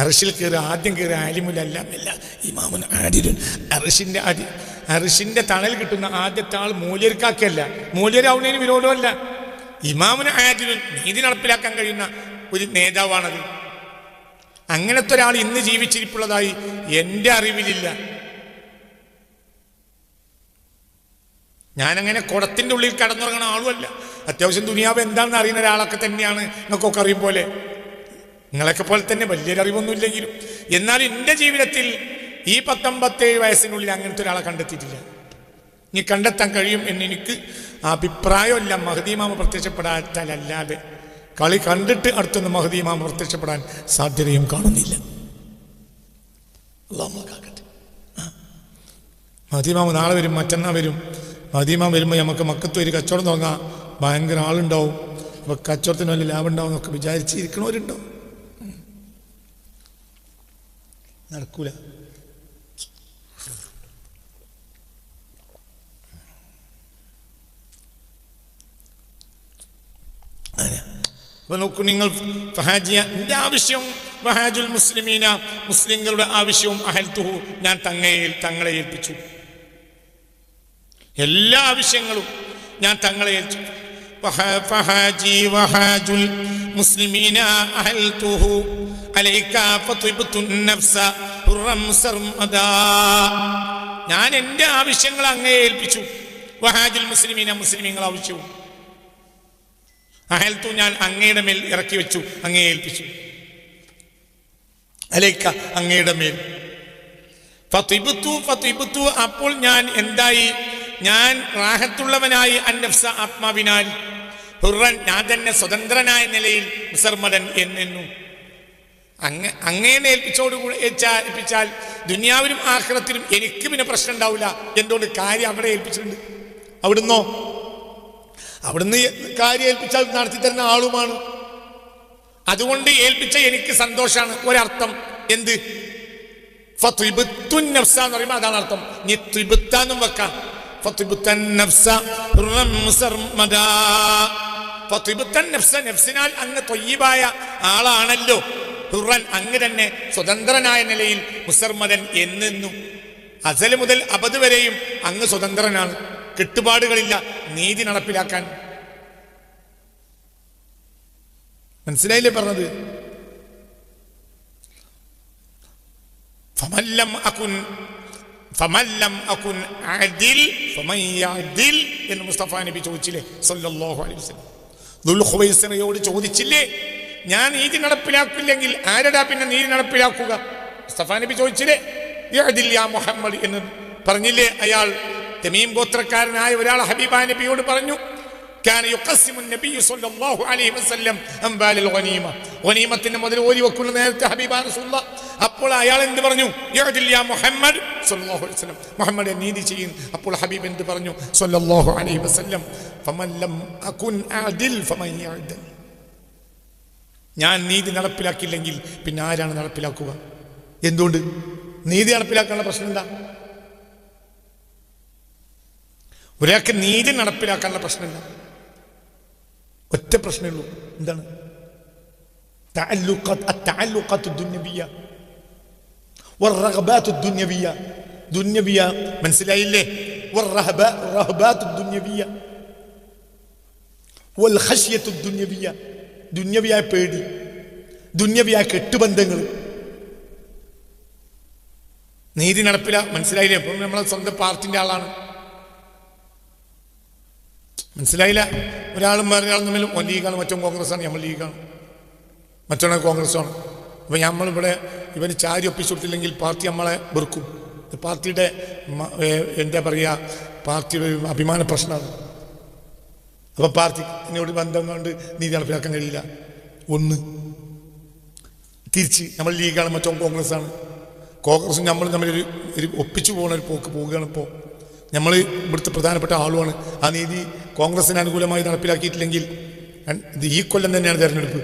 അർശിൽ കയറി ആദ്യം കയറി ആലിമുലല്ല ഇമാമുൻ ആദിലുൻ. അർശിന്റെ തണൽ കിട്ടുന്ന ആദ്യത്തെ ആൾ മൂല്യർക്കാക്കല്ല, മൂല്യരാവുന്നതിന് വിരോധമല്ല. ഇമാമുൻ ആദിലുൻ, നീതി നടപ്പിലാക്കാൻ കഴിയുന്ന ഒരു നേതാവാണത്. അങ്ങനത്തെ ഒരാൾ ഇന്ന് ജീവിച്ചിരിപ്പുള്ളതായി എൻ്റെ അറിവിലില്ല. ഞാനങ്ങനെ കുടത്തിൻ്റെ ഉള്ളിൽ കടന്നുറങ്ങുന്ന ആളുമല്ല. അത്യാവശ്യം ദുനിയാവ് എന്താണെന്ന് അറിയുന്ന ഒരാളൊക്കെ തന്നെയാണ് നിങ്ങൾക്കൊക്കെ അറിയും പോലെ, നിങ്ങളൊക്കെ പോലെ തന്നെ വലിയൊരു അറിവൊന്നുമില്ലെങ്കിലും. എന്നാൽ എൻ്റെ ജീവിതത്തിൽ ഈ 19 വയസ്സിനുള്ളിൽ അങ്ങനത്തെ ഒരാളെ കണ്ടെത്തിയിട്ടില്ല. ഇനി കണ്ടെത്താൻ കഴിയും എന്നെനിക്ക് അഭിപ്രായമല്ല. മഹ്ദി ഇമാം പ്രത്യക്ഷപ്പെടാത്തല്ലാതെ കളി കണ്ടിട്ട് അടുത്തൊന്ന് മഹ്ദി ഇമാം പ്രത്യക്ഷപ്പെടാൻ സാധ്യതയും കാണുന്നില്ല. അല്ലാഹു കാക്കട്ടെ. മഹ്ദി ഇമാം നാളെ വരും, മറ്റന്നാൾ വരും. മഹ്ദി ഇമാം വരുമ്പോൾ നമുക്ക് മക്കത്ത് ഒരു കച്ചവടം തുടങ്ങാം, ഭയങ്കര ആളുണ്ടാവും, അപ്പോൾ കച്ചവടത്തിന് വലിയ ലാഭം ഉണ്ടാവും എന്നൊക്കെ വിചാരിച്ചിരിക്കണവരുണ്ടാവും. നടക്കൂല. അപ്പൊ നോക്കൂ നിങ്ങൾ, എൻ്റെ ആവശ്യവും വഹാജുൽ മുസ്ലിമീന, മുസ്ലിങ്ങളുടെ ആവശ്യവും അഹൽത്തുഹു, ഞാൻ തങ്ങളെ ഏൽപ്പിച്ചു. എല്ലാ ആവശ്യങ്ങളും ഞാൻ തങ്ങളെ ഏൽപ്പിച്ചു. ഫഹാജി വഹാജുൽ മുസ്ലിമീന അഹൽത്തുഹു അലൈക ഫത്വബതുൻ നഫ്സ ഹുറം സർമദാ. ഞാൻ എൻ്റെ ആവശ്യങ്ങൾ അങ്ങേ ഏൽപ്പിച്ചു. വഹാജുൽ മുസ്ലിമീന, മുസ്ലിമീങ്ങൾ ആവശ്യവും അഹൽത്തു, ഞാൻ അങ്ങയുടെ മേൽ ഇറക്കി വെച്ചു, അങ്ങേ ഏൽപ്പിച്ചു. അലൈക, അങ്ങയുടെ മേൽ. ഫത്വബതു, അപ്പോൾ ഞാൻ എന്തായി? ഞാൻ റാഹത്തുള്ളവനായി, അന്നഫ്സ, ആത്മാവിനാൽ, ഹുറൻ, ഞാൻ തന്നെ സ്വതന്ത്രനായ നിലയിൽ, മുസർമദൻ എന്നു. അങ്ങേനെ ഏൽപ്പിച്ചോടുകൂടി ഏൽപ്പിച്ചാൽ ദുനിയാവിലും ആഖിറത്തിലും എനിക്ക് പിന്നെ പ്രശ്നം ഉണ്ടാവില്ല. എന്തുകൊണ്ട്? കാര്യം അവിടെ ഏൽപ്പിച്ചിട്ടുണ്ട്. അവിടുന്ന് കാര്യം ഏൽപ്പിച്ചാൽ നടത്തി തരുന്ന ആളുമാണ്. അതുകൊണ്ട് ഏൽപ്പിച്ച എനിക്ക് സന്തോഷമാണ്. ഒരർത്ഥം എന്ത്? ഫത്വബത്തുൻ നഫ്സ എന്ന് പറയുമ്പോൾ അതാണ് അർത്ഥം. നീ ത്വിബത്താന്നും വെക്കാം. ഫത്വബത്തൻ നഫ്സ ഹുറം സർമദാ. ഫത്വബത്തൻ നഫ്സ, നഫ്സിനാൽ അങ്ങ് ത്വയ്യിബായ ആളാണല്ലോ. ഹുറൻ, അങ്ങ് തന്നെ സ്വതന്ത്രനായ നിലയിൽ, മുസർമദൻ എന്നെന്നും. അസൽ മുതൽ അബദ് വരെയും അങ്ങ് സ്വതന്ത്രനാണ്. കെട്ടുപാടുകളില്ല നീതി നടപ്പിലാക്കാൻ. മനസ്സിലായില്ലേ പറഞ്ഞത്? ഫമല്ലം അകുൻ അദിൽ ഫമൻ യഅദിൽ എന്ന് മുസ്തഫ നബി ചോദിച്ചില്ലേ സല്ലല്ലാഹു അലൈഹി വസല്ലം. ദുൽഖുവൈസിറയോട് ചോദിച്ചില്ലേ, ഞാൻ നീതി നടപ്പിലാക്കില്ലെങ്കിൽ ആരടാ പിന്നെ നീതി നടപ്പിലാക്കുക? മുസ്തഫ നബി ചോദിച്ചില്ലേ, യഅദിൽ യാ മുഹമ്മദ് എന്ന് പറഞ്ഞില്ലേ? അയാൾ തമീം ഗോത്രക്കാരനായ ഒരാൾ ഹബീബ നബിയോട് പറഞ്ഞു, കാന യുഖസ്സിമു നബിയ്യു സ്വല്ലല്ലാഹു അലൈഹി വസല്ലം അംവാലൽ ഗനീമ, ഗനീമത്തിന്റെ മുതൽ ഓരി വെക്കുന്ന നേരത്തെ ഹബീബ റസൂലുള്ളാഹ്. അപ്പോൾ അയാൾ എന്ത് പറഞ്ഞു? യഅദിൽ യാ മുഹമ്മദ് സ്വല്ലല്ലാഹു അലൈഹി വസല്ലം, മുഹമ്മദ് നീതി ചെയ്യും. അപ്പോൾ ഹബീബ് എന്ത് പറഞ്ഞു? സ്വല്ലല്ലാഹു അലൈഹി വസല്ലം, ഫമൻ ലം അകുൻ അദിൽ ഫമൻ യഅദിൽ. ഞാൻ നീതി നടപ്പിലാക്കില്ലെങ്കിൽ പിന്നെ ആരാണ് നടപ്പിലാക്കുക? എന്തുകൊണ്ട്? നീതി നടപ്പിലാക്കാനുള്ള പ്രശ്നം എന്താ? ഒരാൾക്ക് നീതി നടപ്പിലാക്കാനുള്ള പ്രശ്നമില്ല, ഒറ്റ പ്രശ്നമേ ഉള്ളൂ. എന്താണ്? التعلقات الدنيوية والرغبات الدنيوية. ദുന്യവിയ മനസ്സിലായില്ലേ? والرهبات الدنيوية والخشية الدنيوية. ദുന്യവിയായ പേടി, ദുന്യവിയായ കെട്ടുബന്ധങ്ങൾ. നീതി മനസ്സിലായില്ലേ? ഇപ്പം നമ്മളെ സ്വന്തം പാർട്ടിൻ്റെ ആളാണ്, മനസ്സിലായില്ല? ഒരാളും വേറൊരാളും തമ്മിൽ ലീഗാണ്, മറ്റോ കോൺഗ്രസ്സാണ്, നമ്മൾ ലീഗാണ്, മറ്റൊന്ന് കോൺഗ്രസ്സാണ്. അപ്പം നമ്മളിവിടെ ഇവന് ചാരി ഒപ്പിച്ചു കൊടുത്തില്ലെങ്കിൽ പാർട്ടി നമ്മളെ വെറുക്കും. പാർട്ടിയുടെ എന്താ പറയുക, പാർട്ടിയുടെ ഒരു അഭിമാന പ്രശ്നമാണ്. അപ്പം പാർട്ടിനോട് ബന്ധം കൊണ്ട് നീതി നടപ്പിലാക്കാൻ കഴിയില്ല. ഒന്ന് തിരിച്ച് നമ്മൾ ലീഗാണ്, മറ്റോ കോൺഗ്രസ്സാണ്. കോൺഗ്രസും നമ്മൾ തമ്മിലൊരു ഒപ്പിച്ചു പോകുന്ന ഒരു പോവുകയാണ്. ഇപ്പോൾ നമ്മൾ ഇവിടുത്തെ പ്രധാനപ്പെട്ട ആളുമാണ്. ആ നീതി കോൺഗ്രസിന് അനുകൂലമായി നടപ്പിലാക്കിയിട്ടില്ലെങ്കിൽ ഈ കൊല്ലം തന്നെയാണ് തെരഞ്ഞെടുപ്പ്.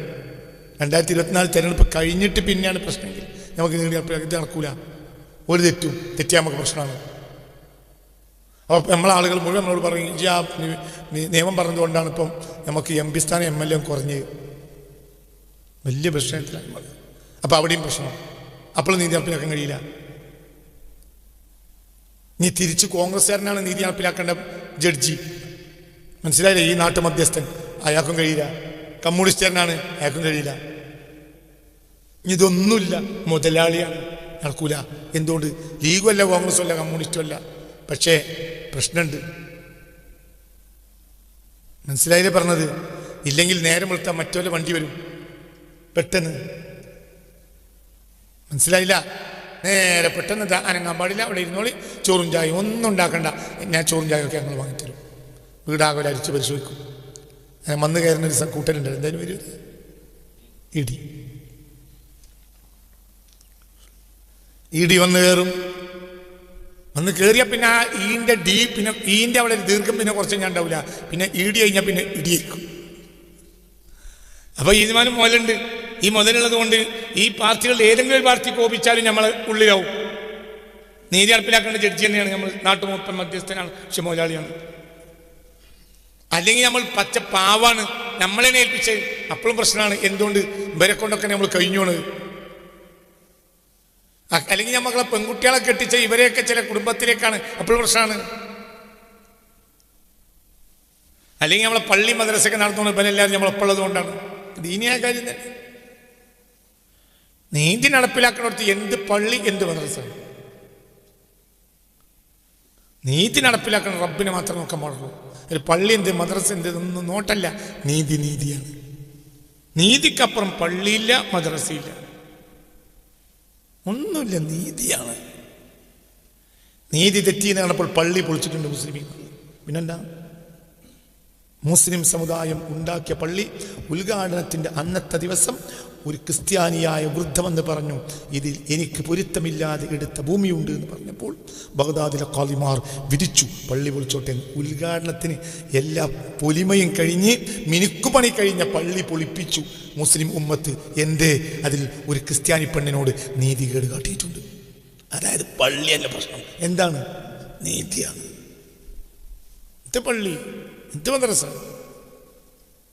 2024 തെരഞ്ഞെടുപ്പ് കഴിഞ്ഞിട്ട് പിന്നെയാണ് പ്രശ്നമെങ്കിൽ നമുക്ക് നീതി നടപ്പിലാക്കി നടക്കൂല. ഒരു തെറ്റിയാൽ നമുക്ക് പ്രശ്നമാണ്. അപ്പോൾ നമ്മളെ ആളുകൾ മുഴുവൻ നമ്മളോട് പറയും, ആ നിയമം പറഞ്ഞതുകൊണ്ടാണ് ഇപ്പം നമുക്ക് MP സ്ഥാനം MLA കുറഞ്ഞ് വലിയ പ്രശ്നത്തിലാണ് നമ്മൾ. അപ്പം അവിടെയും പ്രശ്നം. അപ്പോൾ നീതി നടപ്പിലാക്കാൻ കഴിയില്ല. നീ തിരിച്ച് കോൺഗ്രസ്സുകാരനാണ് നീതി നടപ്പിലാക്കേണ്ട ജഡ്ജി, മനസ്സിലായില്ലേ? ഈ നാട്ടു മധ്യസ്ഥൻ, അയാൾക്കും കഴിയില്ല. കമ്മ്യൂണിസ്റ്റുകാരനാണ്, അയാൾക്കും കഴിയില്ല. ഇതൊന്നുമില്ല, മുതലാളിയാണ്, നടക്കൂല. എന്തുകൊണ്ട്? ലീഗും അല്ല, കോൺഗ്രസും അല്ല, കമ്മ്യൂണിസ്റ്റും അല്ല. പക്ഷേ പ്രശ്നമുണ്ട്. മനസ്സിലായില്ലേ പറഞ്ഞത്? ഇല്ലെങ്കിൽ നേരം വെളുത്താൽ മറ്റൊരു വണ്ടി വരും പെട്ടെന്ന്. മനസ്സിലായില്ല? നേരെ പെട്ടെന്ന് അനങ്ങാൻ പാടില്ല, അവിടെ ഇരുന്നോളി, ചോറും ചായയും ഒന്നും ഉണ്ടാക്കണ്ട, ഞാൻ ചോറും ചായയൊക്കെ ഞങ്ങൾ വാങ്ങിത്തരും. വീടാകെ അരിച്ച് പരിശോധിക്കും. അങ്ങനെ വന്ന് കയറുന്ന ഒരു കൂട്ടരുണ്ട്, എന്തായാലും വരും, ഇടി വന്ന് കയറും. വന്ന് കയറിയാൽ പിന്നെ ആ ഈൻ്റെ പിന്നെ ഈൻ്റെ അവിടെ ദീർഘം പിന്നെ കുറച്ച് ഞാൻ ഉണ്ടാവില്ല. പിന്നെ ഇടി കഴിഞ്ഞാൽ പിന്നെ ഇടിയേക്കും. അപ്പോൾ ഇതിമാനും മുതലുണ്ട്. ഈ മുതലുള്ളത് കൊണ്ട് ഈ പാർട്ടികളുടെ ഏതെങ്കിലും ഒരു പാർട്ടി കോപിച്ചാലും നമ്മൾ ഉള്ളിലാവും. നീതി നടപ്പിലാക്കേണ്ട ജഡ്ജി തന്നെയാണ് നമ്മൾ, നാട്ടുമൂപ്പൻ മധ്യസ്ഥനാണ്, പക്ഷെ മുതലാളിയാണ്. അല്ലെങ്കിൽ നമ്മൾ പച്ച പാവാണ്, നമ്മളെ ഏൽപ്പിച്ച്, അപ്പോഴും പ്രശ്നമാണ്. എന്തുകൊണ്ട്? ഇവരെ കൊണ്ടൊക്കെ നമ്മൾ കഴിഞ്ഞോണ്. അല്ലെങ്കിൽ നമ്മളെ പെൺകുട്ടികളെ കെട്ടിച്ച ഇവരെയൊക്കെ ചില കുടുംബത്തിലേക്കാണ്, അപ്പോഴും പ്രശ്നമാണ്. അല്ലെങ്കിൽ നമ്മളെ പള്ളി മദ്രസയൊക്കെ നടത്തുകൊണ്ട് ഇവരെല്ലാവരും നമ്മളെപ്പോഴത് കൊണ്ടാണ്. ദീനിയായ കാര്യം തന്നെ. നീതി നടപ്പിലാക്കണോടത്ത് എന്ത് പള്ളി എന്ത് മദ്രസ? നീതി നടപ്പിലാക്കണം, റബ്ബിനെ മാത്രം നോക്കാൻ പാടുള്ളൂ. ഒരു പള്ളി എന്ത് മദ്രസ എന്ത് ഒന്നും നോട്ടല്ല. നീതിയാണ്. നീതിക്കപ്പുറം പള്ളിയില്ല, മദ്രസയില്ല, ഒന്നുമില്ല, നീതിയാണ്. നീതി തെറ്റിയെന്ന് കാണപ്പോൾ പള്ളി പൊളിച്ചിട്ടുണ്ട് മുസ്ലിമീങ്ങൾ. പിന്നെന്താ? മുസ്ലിം സമുദായം ഉണ്ടാക്കിയ പള്ളി ഉദ്ഘാടനത്തിൻ്റെ അന്നത്തെ ദിവസം ഒരു ക്രിസ്ത്യാനിയായ വൃദ്ധമെന്ന് പറഞ്ഞു, ഇതിൽ എനിക്ക് പൊരുത്തമില്ലാതെ എടുത്ത ഭൂമിയുണ്ട് എന്ന് പറഞ്ഞപ്പോൾ ബഗ്ദാദിലെ ഖാദിമാർ വിധിച്ചു, പള്ളി പൊളിച്ചോട്ടെ. ഉദ്ഘാടനത്തിന് എല്ലാ പൊലിമയും കഴിഞ്ഞ് മിനുക്കുപണി കഴിഞ്ഞ പള്ളി പൊളിപ്പിച്ചു മുസ്ലിം ഉമ്മത്ത്. എന്തേ? അതിൽ ഒരു ക്രിസ്ത്യാനി പെണ്ണിനോട് നീതികേട് കാട്ടിയിട്ടുണ്ട്. അതായത് പള്ളിയല്ല പ്രശ്നം, എന്താണ്? നീതിയാണ്. ഇത് പള്ളി, ഇത് മദ്രസ,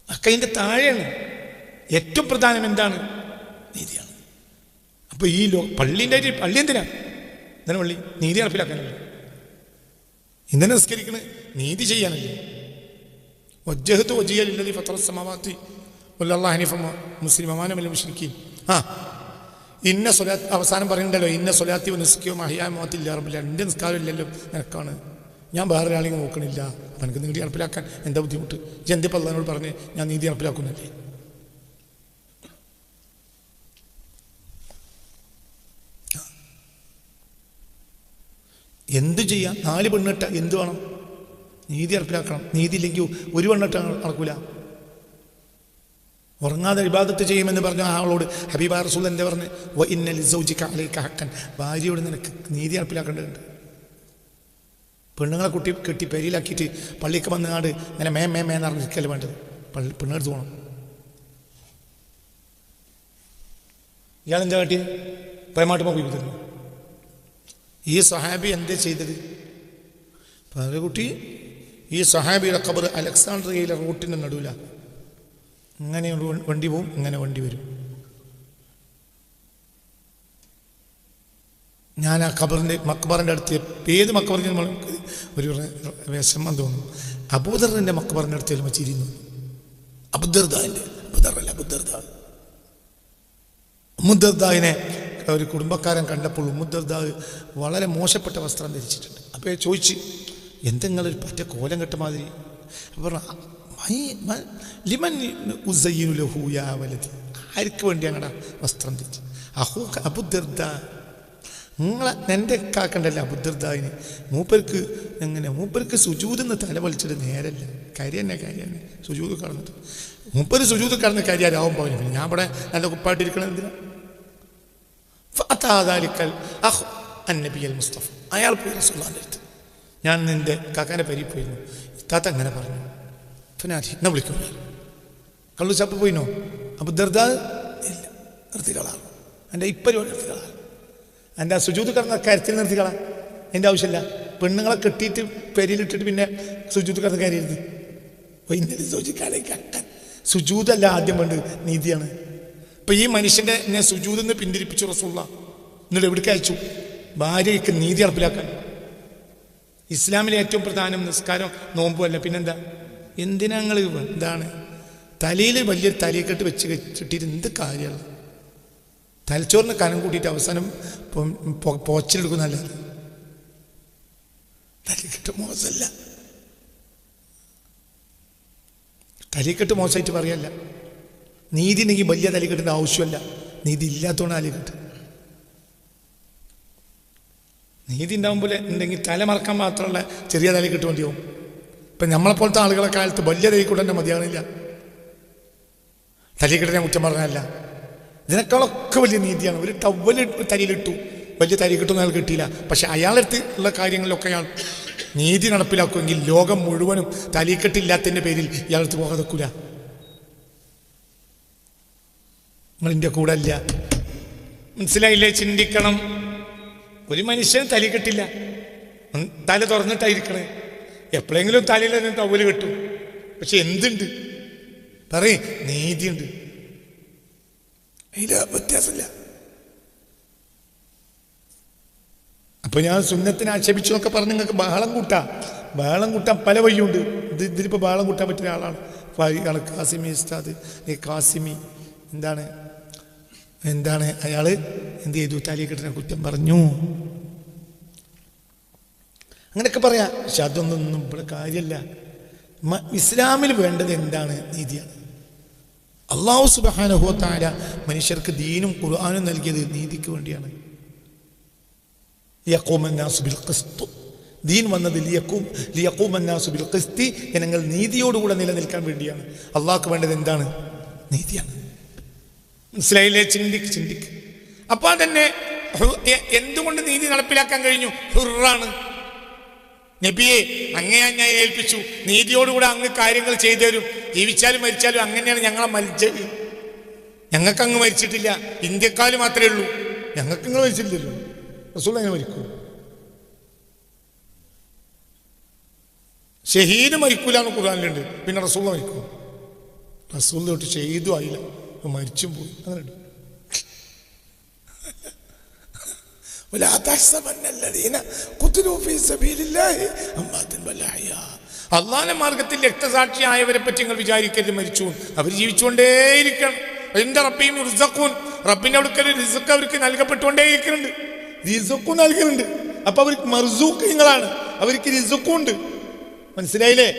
ഒക്കെ അതിൻ്റെ താഴെയാണ്. ഏറ്റവും പ്രധാനം എന്താണ്? നീതിയാണ്. അപ്പോൾ ഈ പള്ളീൻ്റെ പള്ളി എന്തിനാണ്? എന്താണ് പള്ളി? നീതി നടപ്പിലാക്കാനല്ലേ. ഇങ്ങനെ നിസ്കരിക്കണ നീതി ചെയ്യാനല്ലേ. വജ്ജഹത്തു വജിയലില്ലദി ഫത്തറ സമാവാതി വല്ലല്ലാഹു ഹനീഫൻ മുസ്ലിമൻ വമാ മിനൽ മുശ്രിക്കീൻ. ഇന്ന സ്വലാത്ത് അവസാനം പറയുന്നുണ്ടല്ലോ, ഇന്ന സ്വലാത്തി വനുസ്കി വമഹ്യായ വമമാതി ലില്ലാഹി റബ്ബിൽ ആലമീൻ. എൻ്റെ നിസ്കാരം ഇല്ലല്ലോ, നിനക്കാണ്, ഞാൻ വേറെ ഒരാളെയും നോക്കണില്ല. അപ്പം എനിക്ക് നീതി നടപ്പിലാക്കാൻ എന്താ ബുദ്ധിമുട്ട്? ജന്തിപ്പോൾ അള്ളാഹിനോട് പറഞ്ഞ് ഞാൻ നീതി നടപ്പിലാക്കുന്നല്ലേ. എന്ത് ചെയ്യാം? 4 പെണ്ണിട്ട എന്ത് വേണം? നീതി നടപ്പിലാക്കണം. നീതി ഇല്ലെങ്കിൽ ഒരു പെണ്ണിട്ട നടക്കൂല. ഉറങ്ങാതെ ഇബാദത്ത് ചെയ്യുമെന്ന് പറഞ്ഞ ആളോട് ഹബീബ റസൂൽ എന്താ പറഞ്ഞ്? വ ഇന്ന ലിസൗജിക അലൈക ഹഖൻ, ഭാര്യയോട് നിനക്ക് നീതി നടപ്പിലാക്കേണ്ടതുണ്ട്. പെണ്ണുങ്ങളെ കെട്ടി പെരിയിലാക്കിയിട്ട് പള്ളിക്ക് വന്നാണ്ട് ഇങ്ങനെ മേന്ന് അറിഞ്ഞിരിക്കല്ലേ വേണ്ടത്. പെണ്ണെടുത്ത് പോകണം. ഇയാളെന്താ കാട്ടിയത്? പ്രേമാട്ടുമ്പോൾ പോയി തരുന്നു. ഈ സഹാബി എന്താ ചെയ്തത്? കുട്ടി, ഈ സഹാബിയുടെ ഖബർ അലക്സാണ്ട്രിയയിലെ റൂട്ടിൻ്റെ നടുവില. ഇങ്ങനെ വണ്ടി പോവും, ഇങ്ങനെ വണ്ടി വരും. ഞാൻ ആ ഖബറിൻ്റെ മക്ബറിൻ്റെ അടുത്ത്, ഏത് മക്ബറിന് നമ്മൾ ഒരു വിഷമം തോന്നും. അബൂദറിൻ്റെ മക്ബറിൻ്റെ അടുത്ത് ചെല്ലുമ്പോൾ ചിരിന്നു. അബൂദർദാൻ്റെ ഉമ്മുദ്ദർദാഹിനെ ഒരു കുടുംബക്കാരൻ കണ്ടപ്പോൾ ഉമ്മുദ്ദർദാ വളരെ മോശപ്പെട്ട വസ്ത്രം ധരിച്ചിട്ടുണ്ട്. അപ്പോൾ ചോദിച്ച്, എന്തെങ്കിലും പറ്റ കോലം കെട്ട മാതിരി. അപ്പോൾ ലിമൻ ഉസയ്യിനു ലഹു യാ വലദി, ആർക്ക് വേണ്ടി അങ്ങടെ വസ്ത്രം ധരിച്ചു? അഹൂക അബൂദർദാ, എൻ്റെ കാക്കണ്ടല്ല അബൂദർദാഹിന്. മൂപ്പർക്ക് സുജൂദെന്ന് തല വലിച്ചിട്ട് നേരല്ല. കാര്യം തന്നെ സുജൂദ് കടന്നിട്ട് മൂപ്പര് സുജൂദ് കടന്ന് കാര്യമാവും പറഞ്ഞു. പിന്നെ ഞാൻ ഇവിടെ നല്ല കുപ്പായിട്ടിരിക്കണം എന്തിനാ? മുസ്തഫ, അയാൾ പോയി റസൂലുള്ളാഹിന്റെ അടുത്ത്, ഞാൻ നിൻ്റെ കാക്കാൻ്റെ പരിയിൽ പോയിരുന്നു, താത്ത അങ്ങനെ പറഞ്ഞു. പിന്നെ എന്നെ വിളിക്കും. കള്ളു ചപ്പ് പോയിനോ? അബൂദർദാ ഇല്ല, നിർത്തിക്കളാണ്. എൻ്റെ ഇപ്പരും നിർത്തിക്കളാണ്. എൻ്റെ ആ സുജൂദ് കടന്ന കാര്യത്തിൽ നിർത്തിക്കളാം. എൻ്റെ ആവശ്യമില്ല. പെണ്ണുങ്ങളെ കെട്ടിയിട്ട് പെരിയിലിട്ടിട്ട് പിന്നെ സുജൂദ് കടന്ന കാര്യരുത്. ഇന്നലെ സുജൂദല്ല ആദ്യം വേണ്ടത്, നീതിയാണ്. ഇപ്പൊ ഈ മനുഷ്യന്റെ എന്നെ സുജൂദിൽ നിന്ന് പിന്തിരിപ്പിച്ചു റസൂലുള്ളാഹ്. എന്നിട്ട് എവിടേക്ക് അയച്ചു? ഭാര്യയ്ക്ക് നീതി നടപ്പിലാക്കാൻ. ഇസ്ലാമിലെ ഏറ്റവും പ്രധാനം നിസ്കാരം നോമ്പുമല്ല, പിന്നെന്താ? എന്തിനാ നിങ്ങൾ എന്താണ് തലയിൽ വലിയൊരു തലയെക്കെട്ട് വെച്ച് കിട്ടിയിട്ട് എന്ത് കാര്യമാണ്? തലച്ചോറിന് കനം കൂട്ടിയിട്ട് അവസാനം പോച്ചിലെടുക്കുന്നല്ല. തലക്കെട്ട് മോശമല്ല, തലക്കെട്ട് മോശമായിട്ട് പറയല്ല. നീതി ഉണ്ടെങ്കിൽ വലിയ തലക്കെട്ടിൻ്റെ ആവശ്യമല്ല, നീതി ഇല്ലാത്തതുകൊണ്ട് തലക്കെട്ട്. നീതി ഉണ്ടാകുമ്പോൾ ഉണ്ടെങ്കിൽ തല മറക്കാൻ മാത്രമുള്ള ചെറിയ തലക്കെട്ട് മതിയാവും. ഇപ്പം നമ്മളെപ്പോലത്തെ ആളുകളെ കാലത്ത് വലിയ തലക്കെട്ട് തന്നെ മതിയാണില്ല. തലക്കെട്ടിനെ കുറ്റം പറഞ്ഞല്ല, ഇതിനേക്കാളൊക്കെ വലിയ നീതിയാണ്. ഒരു ടവ്വൽ തലയിലിട്ടു, വലിയ തലക്കെട്ടൊന്നും അയാൾ കിട്ടിയില്ല. പക്ഷെ അയാളടുത്ത് ഉള്ള കാര്യങ്ങളിലൊക്കെ അയാൾ നീതി നടപ്പിലാക്കുമെങ്കിൽ ലോകം മുഴുവനും തലക്കെട്ടില്ലാത്തതിൻ്റെ പേരിൽ ഇയാളടുത്ത് പോകാതെ വെക്കൂല. നിങ്ങളിൻ്റെ കൂടെ അല്ല, മനസ്സിലായില്ലേ? ചിന്തിക്കണം. ഒരു മനുഷ്യന് തലക്കെട്ടില്ല, തല തുറന്നിട്ടായിരിക്കണേ. എപ്പോഴെങ്കിലും തലയിൽ തന്നെ ടവല് കെട്ടും. പക്ഷെ എന്തുണ്ട് പറയേ? നീതിയുണ്ട്, അതിന് വ്യത്യാസമില്ല. അപ്പൊ ഞാൻ സുന്നത്തിനെ ആക്ഷേപിച്ചു എന്നൊക്കെ പറഞ്ഞ് നിങ്ങൾക്ക് ബഹളം കൂട്ടാൻ പല വഴിയുണ്ട്. ഇതിലിപ്പോൾ ബഹളം കൂട്ടാൻ പറ്റുന്ന ആളാണ് കാസിമി ഉസ്താദ്. കാസിമി എന്താണ് അയാൾ എന്ത് ചെയ്തു? തലക്കെട്ടിനെ കുറ്റം പറഞ്ഞു, അങ്ങനെയൊക്കെ പറയാം. പക്ഷെ അതൊന്നും ഇവിടെ കാര്യമല്ല. ഇസ്ലാമിൽ വേണ്ടത് എന്താണ്? നീതിയാണ്. അല്ലാഹു സുബ്ഹാനഹു വ തആല മനുഷ്യർക്ക് ദീനും ഖുർആനും നൽകിയത് നീതിക്ക് വേണ്ടിയാണ്. യഖൂമന്നാസു ബിൽ ഖിസ്ത്, ദീൻ വന്നത് ലിയഖൂമന്നാസു ബിൽ ഖിസ്തി, ജനങ്ങൾ നീതിയോടുകൂടെ നിലനിൽക്കാൻ വേണ്ടിയാണ്. അള്ളാഹ്ക്ക് വേണ്ടത് എന്താണ്? നീതിയാണ്. മനസ്സിലായില്ലേ? ചിന്തിക്ക്. അപ്പോൾ തന്നെ എന്തുകൊണ്ട് നീതി നടപ്പിലാക്കാൻ കഴിഞ്ഞു? ഹുറാണ്. നബിയെ അങ്ങേ ഞാൻ ഏൽപ്പിച്ചു, നീതിയോടുകൂടെ അങ്ങ് കാര്യങ്ങൾ ചെയ്തു തരും, ജീവിച്ചാലും മരിച്ചാലും അങ്ങനെയാണ് ഞങ്ങളെ മരിച്ചത്. ഞങ്ങൾക്ക് അങ്ങ് മരിച്ചിട്ടില്ല, ഇന്ത്യക്കാർ മാത്രമേ ഉള്ളൂ, ഞങ്ങൾക്ക് നിങ്ങൾ മരിച്ചിട്ടില്ലല്ലോ. റസൂൽ അങ്ങനെ മരിക്കൂ? ഷഹീദ് മരിക്കൂലെന്ന് ഖുർആനിലുണ്ട്, പിന്നെ റസൂൽ മരിക്കൂ? റസൂൽ തൊട്ട് ഷഹീദും ആയില്ല, മരിച്ചും പോയി. അങ്ങനെ ഉണ്ട്. അള്ളാഹുവിന്റെ മാർഗത്തിൽ രക്തസാക്ഷിയായവരെ പറ്റി നിങ്ങൾ വിചാരിക്കരുത് മരിച്ചു. അവർ ജീവിച്ചുകൊണ്ടേയിരിക്കണം. എന്റെ റബ്ബിയും റിസഖൂൻ, റബ്ബിന്റെ അടുക്കൽ റിസഖ് അവർക്ക് നൽകപ്പെട്ടുകൊണ്ടേയിരിക്കുന്നുണ്ട്, റിസഖും നൽകുന്നുണ്ട്. അപ്പൊ അവർക്ക് മർസൂഖീങ്ങളാണ്, അവർക്ക് റിസഖും ഉണ്ട്. മനസ്സിലായില്ലേ?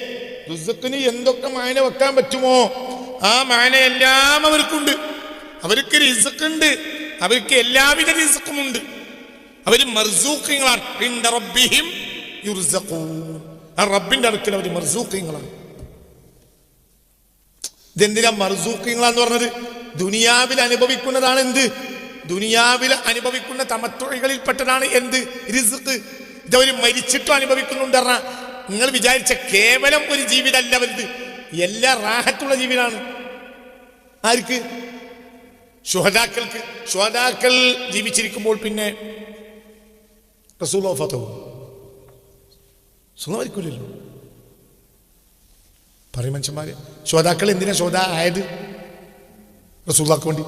റിസഖിന് എന്തൊക്കെ മായന വെക്കാൻ പറ്റുമോ ആ മായനയെല്ലാം അവർക്കുണ്ട്. അവർക്ക് റിസഖുണ്ട്, അവർക്ക് എല്ലാവിധ റിസഖുമുണ്ട്. അവർ മർസൂഖീങ്ങളാണ്. ഇൻദ റബ്ബിഹിം യുർസഖൂൻ, ആ റബ്ബിന്റെ അടുക്കൽ അവർ മർസൂഖീങ്ങളാണ്. ഇതെന്തിനാ മർസൂഖീങ്ങളാന്ന് പറഞ്ഞത്? ദുനിയാവിൽ അനുഭവിക്കുന്നതാണ് എന്ത്? ദുനിയാവിൽ അനുഭവിക്കുന്ന തമത്തുകളിൽപ്പെട്ടതാണ് എന്ത്? റിസ്ക്. ഇതവർ മരിച്ചിട്ടും അനുഭവിക്കുന്നുണ്ട്. പറഞ്ഞാൽ നിങ്ങൾ വിചാരിച്ച കേവലം ഒരു ജീവിതമല്ല വലുത്, എല്ലാ റാഹത്തുള്ള ജീവിതമാണ്. ആർക്ക്? ശുഹദാക്കൾക്ക്. ശുഹദാക്കൾ ജീവിച്ചിരിക്കുമ്പോൾ പിന്നെ റസൂൽ വഫാത്താവും, സുഖം മരിക്കൂലല്ലോ. പറയും മനുഷ്യന്മാര്, ശുഹദാക്കൾ എന്തിനാ ശുഹദാ ആയത്? റസൂലുള്ളാഹിക്ക് വേണ്ടി.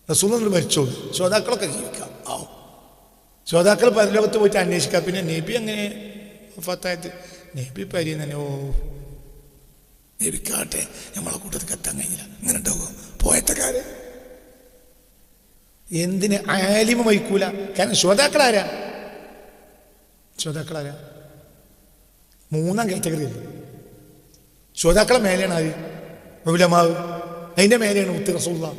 റസൂൽ മരിച്ചോളൂ, ശുഹദാക്കളൊക്കെ ജീവിക്കാം. ശുഹദാക്കൾ പരലോകത്ത് പോയിട്ട് അന്വേഷിക്കാം. പിന്നെ നബി അങ്ങനെ വഫാത്തായത്? നബി പരിയും തന്നെ. നബിക്കാട്ടെ നമ്മളെ കൂട്ടത്തിൽ എത്താൻ കഴിഞ്ഞില്ല, അങ്ങനെ ഉണ്ടാവുക പോയത്തക്കാര്. എന്തിന് ആലിമ മരിക്കൂല? കാരണം ശുഹദാക്കളാരാ? മൂന്നാം കാറ്റഗറി അല്ലേ. ശുഹദാക്കളെ മേലെയാണ് ആര്? ഉലമാവ്. അതിന്റെ മേലെയാണ് മുത്ത് റസൂലുള്ളാഹ്.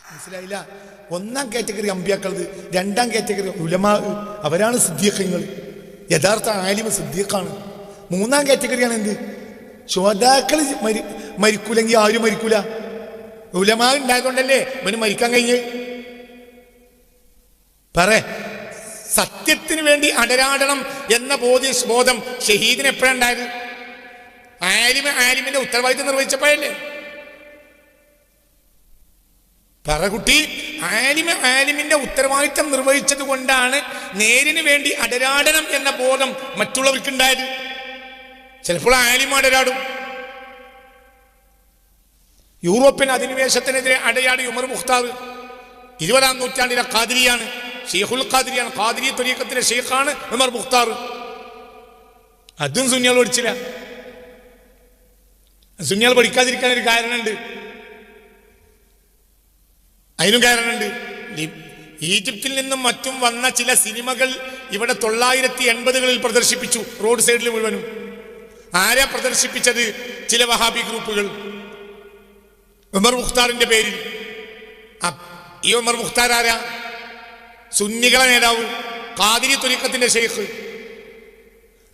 മനസ്സിലായില്ല? ഒന്നാം കാറ്റഗറി അമ്പിയാക്കളത്, രണ്ടാം കാറ്റഗറി ഉലമാവ്, അവരാണ് സിദ്ദീഖീങ്ങൾ. യഥാർത്ഥ ആലിമ സിദ്ദീഖാണ്. മൂന്നാം കാറ്റഗറിയാണ് എന്ത്? ശുഹദാക്കൾ മരിക്കൂലെങ്കിൽ ആരും മരിക്കൂല. ഉലമാ ഉണ്ടായതുകൊണ്ടല്ലേ ഇവന് മരിക്കാൻ കഴിഞ്ഞ്. സത്യത്തിന് വേണ്ടി അടരാടണം എന്ന ബോധം ഷഹീദിന് എപ്പോഴുണ്ടായത്? ആലിമിന്റെ ഉത്തരവാദിത്വം നിർവഹിച്ചപ്പോഴല്ലേ? കുട്ടി, ആലിമിന്റെ ഉത്തരവാദിത്വം നിർവഹിച്ചത് കൊണ്ടാണ് നേരിന് വേണ്ടി അടരാടണം എന്ന ബോധം മറ്റുള്ളവർക്കുണ്ടായത്. ചിലപ്പോൾ ആലിം അടരാടും. യൂറോപ്യൻ അധിനിവേശത്തിനെതിരെ അടയാടി ഉമർ മുഖ്താർ 20-ാം നൂറ്റാണ്ടിലെ ഖാദിരിയാണ്, ഷെയ്ഖുൽ ഖാദിരിയാണ്, ഖാദിരി ത്വരീഖത്തിലെ ഷെയ്ഖാണ് ഉമർ മുഖ്താർ. അതും സുന്നികൾ പഠിച്ചില്ല. സുന്നികൾ പഠിക്കാതിരിക്കാൻ ഒരു കാരണമുണ്ട്, അതിനും കാരണമുണ്ട്. ഈജിപ്തിൽ നിന്നും മറ്റും വന്ന ചില സിനിമകൾ ഇവിടെ 980-കളിൽ പ്രദർശിപ്പിച്ചു, റോഡ് സൈഡിൽ മുഴുവനും. ആരാ പ്രദർശിപ്പിച്ചത്? ചില വഹാബി ഗ്രൂപ്പുകൾ ഉമർ മുഖ്താറിന്റെ പേരിൽ. ഈ ഉമർ മുഖ്താർ ആരാ? സുന്നികളെ നേതാവ്, ഖാദിരി ത്വരീഖത്തിന്റെ ഷെയ്ഖ്.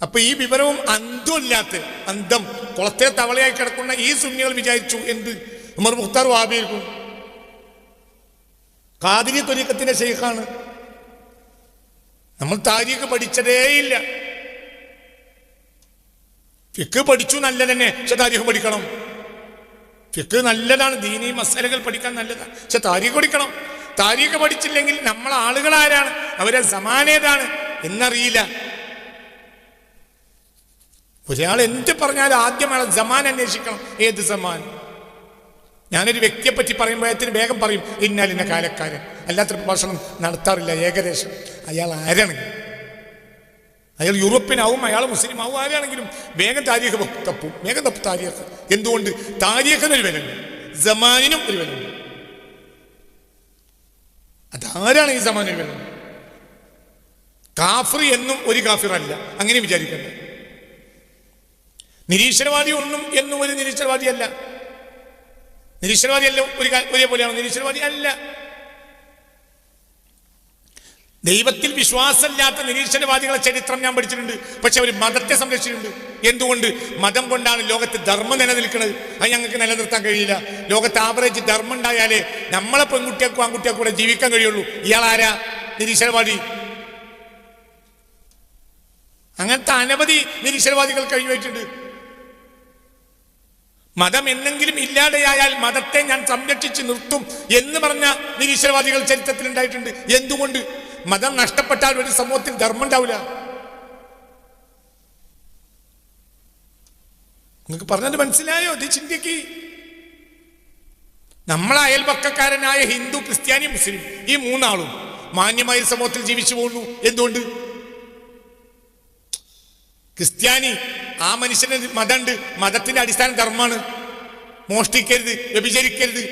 അപ്പൊ ഈ വിവരവും അന്തമില്ലാത്ത അന്തം കുളത്തെ തവളയായി കിടക്കുന്ന ഈ സുന്നികൾ വിചാരിച്ചു എന്ത്? ഉമർ മുഖ്താർ വഹാബിയായിരിക്കും, ഖാദിരി ത്വരീഖത്തിന്റെ ഷെയ്ഖാണ്. നമ്മൾ താരീഖ് പഠിച്ചതേയില്ല. ഫിഖ് പഠിച്ചു നല്ലതന്നെ, പക്ഷെ താരീഖ് പഠിക്കണം. ഫിഖ് നല്ലതാണ്, ദീനി മസാലകൾ പഠിക്കാൻ നല്ലതാണ്, പക്ഷെ താരീഖ് പഠിക്കണം. താരീഖ് പഠിച്ചില്ലെങ്കിൽ നമ്മളെ ആളുകൾ ആരാണ്, അവരെ സമാനേതാണ് എന്നറിയില്ല. ഒരാൾ എന്ത് പറഞ്ഞാലും ആദ്യം അയാൾ സമാൻ അന്വേഷിക്കണം. ഏത് സമാൻ? ഞാനൊരു വ്യക്തിയെ പറ്റി പറയുമ്പോഴത്തിന് വേഗം പറയും ഇന്നാലിന്ന കാലക്കാരൻ, അല്ലാത്ത പ്രഭാഷണം നടത്താറില്ല. ഏകദേശം അയാൾ ആരാണെങ്കിലും, അയാൾ യൂറോപ്യനാവും, അയാൾ മുസ്ലിം ആവും, ആരാണെങ്കിലും വേഗം താരീഖ് തപ്പും, വേഗം തപ്പും താരീഖ്. എന്തുകൊണ്ട്? താരീഖിനൊരു വിലയുണ്ട്, സമാനിനും ഒരു വിലയുണ്ട്. അതാരാണ് ഈ സമാനിന് വില? കാഫിർ എന്നും ഒരു കാഫിറല്ല, അങ്ങനെ വിചാരിക്കണ്ട. നിരീശ്വരവാദി ഒന്നും എന്നും ഒരു നിരീശ്വരവാദിയല്ല. നിരീശ്വരവാദിയല്ല ഒരേപോലെയാണ്, നിരീശ്വരവാദി അല്ല. ദൈവത്തിൽ വിശ്വാസമില്ലാത്ത നിരീശ്വരവാദികളെ ചരിത്രം ഞാൻ പഠിച്ചിട്ടുണ്ട്, പക്ഷെ അവർ മതത്തെ സംരക്ഷിച്ചിട്ടുണ്ട്. എന്തുകൊണ്ട്? മതം കൊണ്ടാണ് ലോകത്ത് ധർമ്മം നിലനിൽക്കുന്നത്. അത് ഞങ്ങൾക്ക് നിലനിർത്താൻ കഴിയില്ല. ലോകത്ത് ആവറേജ് ധർമ്മം ഉണ്ടായാലേ നമ്മളെ പെൺകുട്ടികൾക്കും ആൺകുട്ടികൾക്കും കൂടെ ജീവിക്കാൻ കഴിയുള്ളൂ. ഇയാളാരാ? നിരീശ്വരവാദി. അങ്ങനത്തെ അനവധി നിരീശ്വരവാദികൾ കഴിഞ്ഞു പോയിട്ടുണ്ട്. മതം എന്നെങ്കിലും ഇല്ലാതെയായാൽ മതത്തെ ഞാൻ സംരക്ഷിച്ച് നിർത്തും എന്ന് പറഞ്ഞ നിരീശ്വരവാദികൾ ചരിത്രത്തിൽ ഉണ്ടായിട്ടുണ്ട്. എന്തുകൊണ്ട്? മതം നഷ്ടപ്പെട്ടാൽ ഒരു സമൂഹത്തിൽ ധർമ്മം ഉണ്ടാവില്ല. നിങ്ങൾക്ക് പറഞ്ഞത് മനസ്സിലായോ? ഇത് ചിന്തിക്ക്. നമ്മളെ അയൽപക്കക്കാരനായ ഹിന്ദു, ക്രിസ്ത്യാനി, മുസ്ലിം, ഈ മൂന്നാളും മാന്യമായ സമൂഹത്തിൽ ജീവിച്ചു പോകുന്നു. എന്തുകൊണ്ട്? ക്രിസ്ത്യാനി, ആ മനുഷ്യന് മതമുണ്ട്, മതത്തിന്റെ അടിസ്ഥാന ധർമ്മമാണ്. മോഷ്ടിക്കരുത്, വ്യഭിചരിക്കരുത്,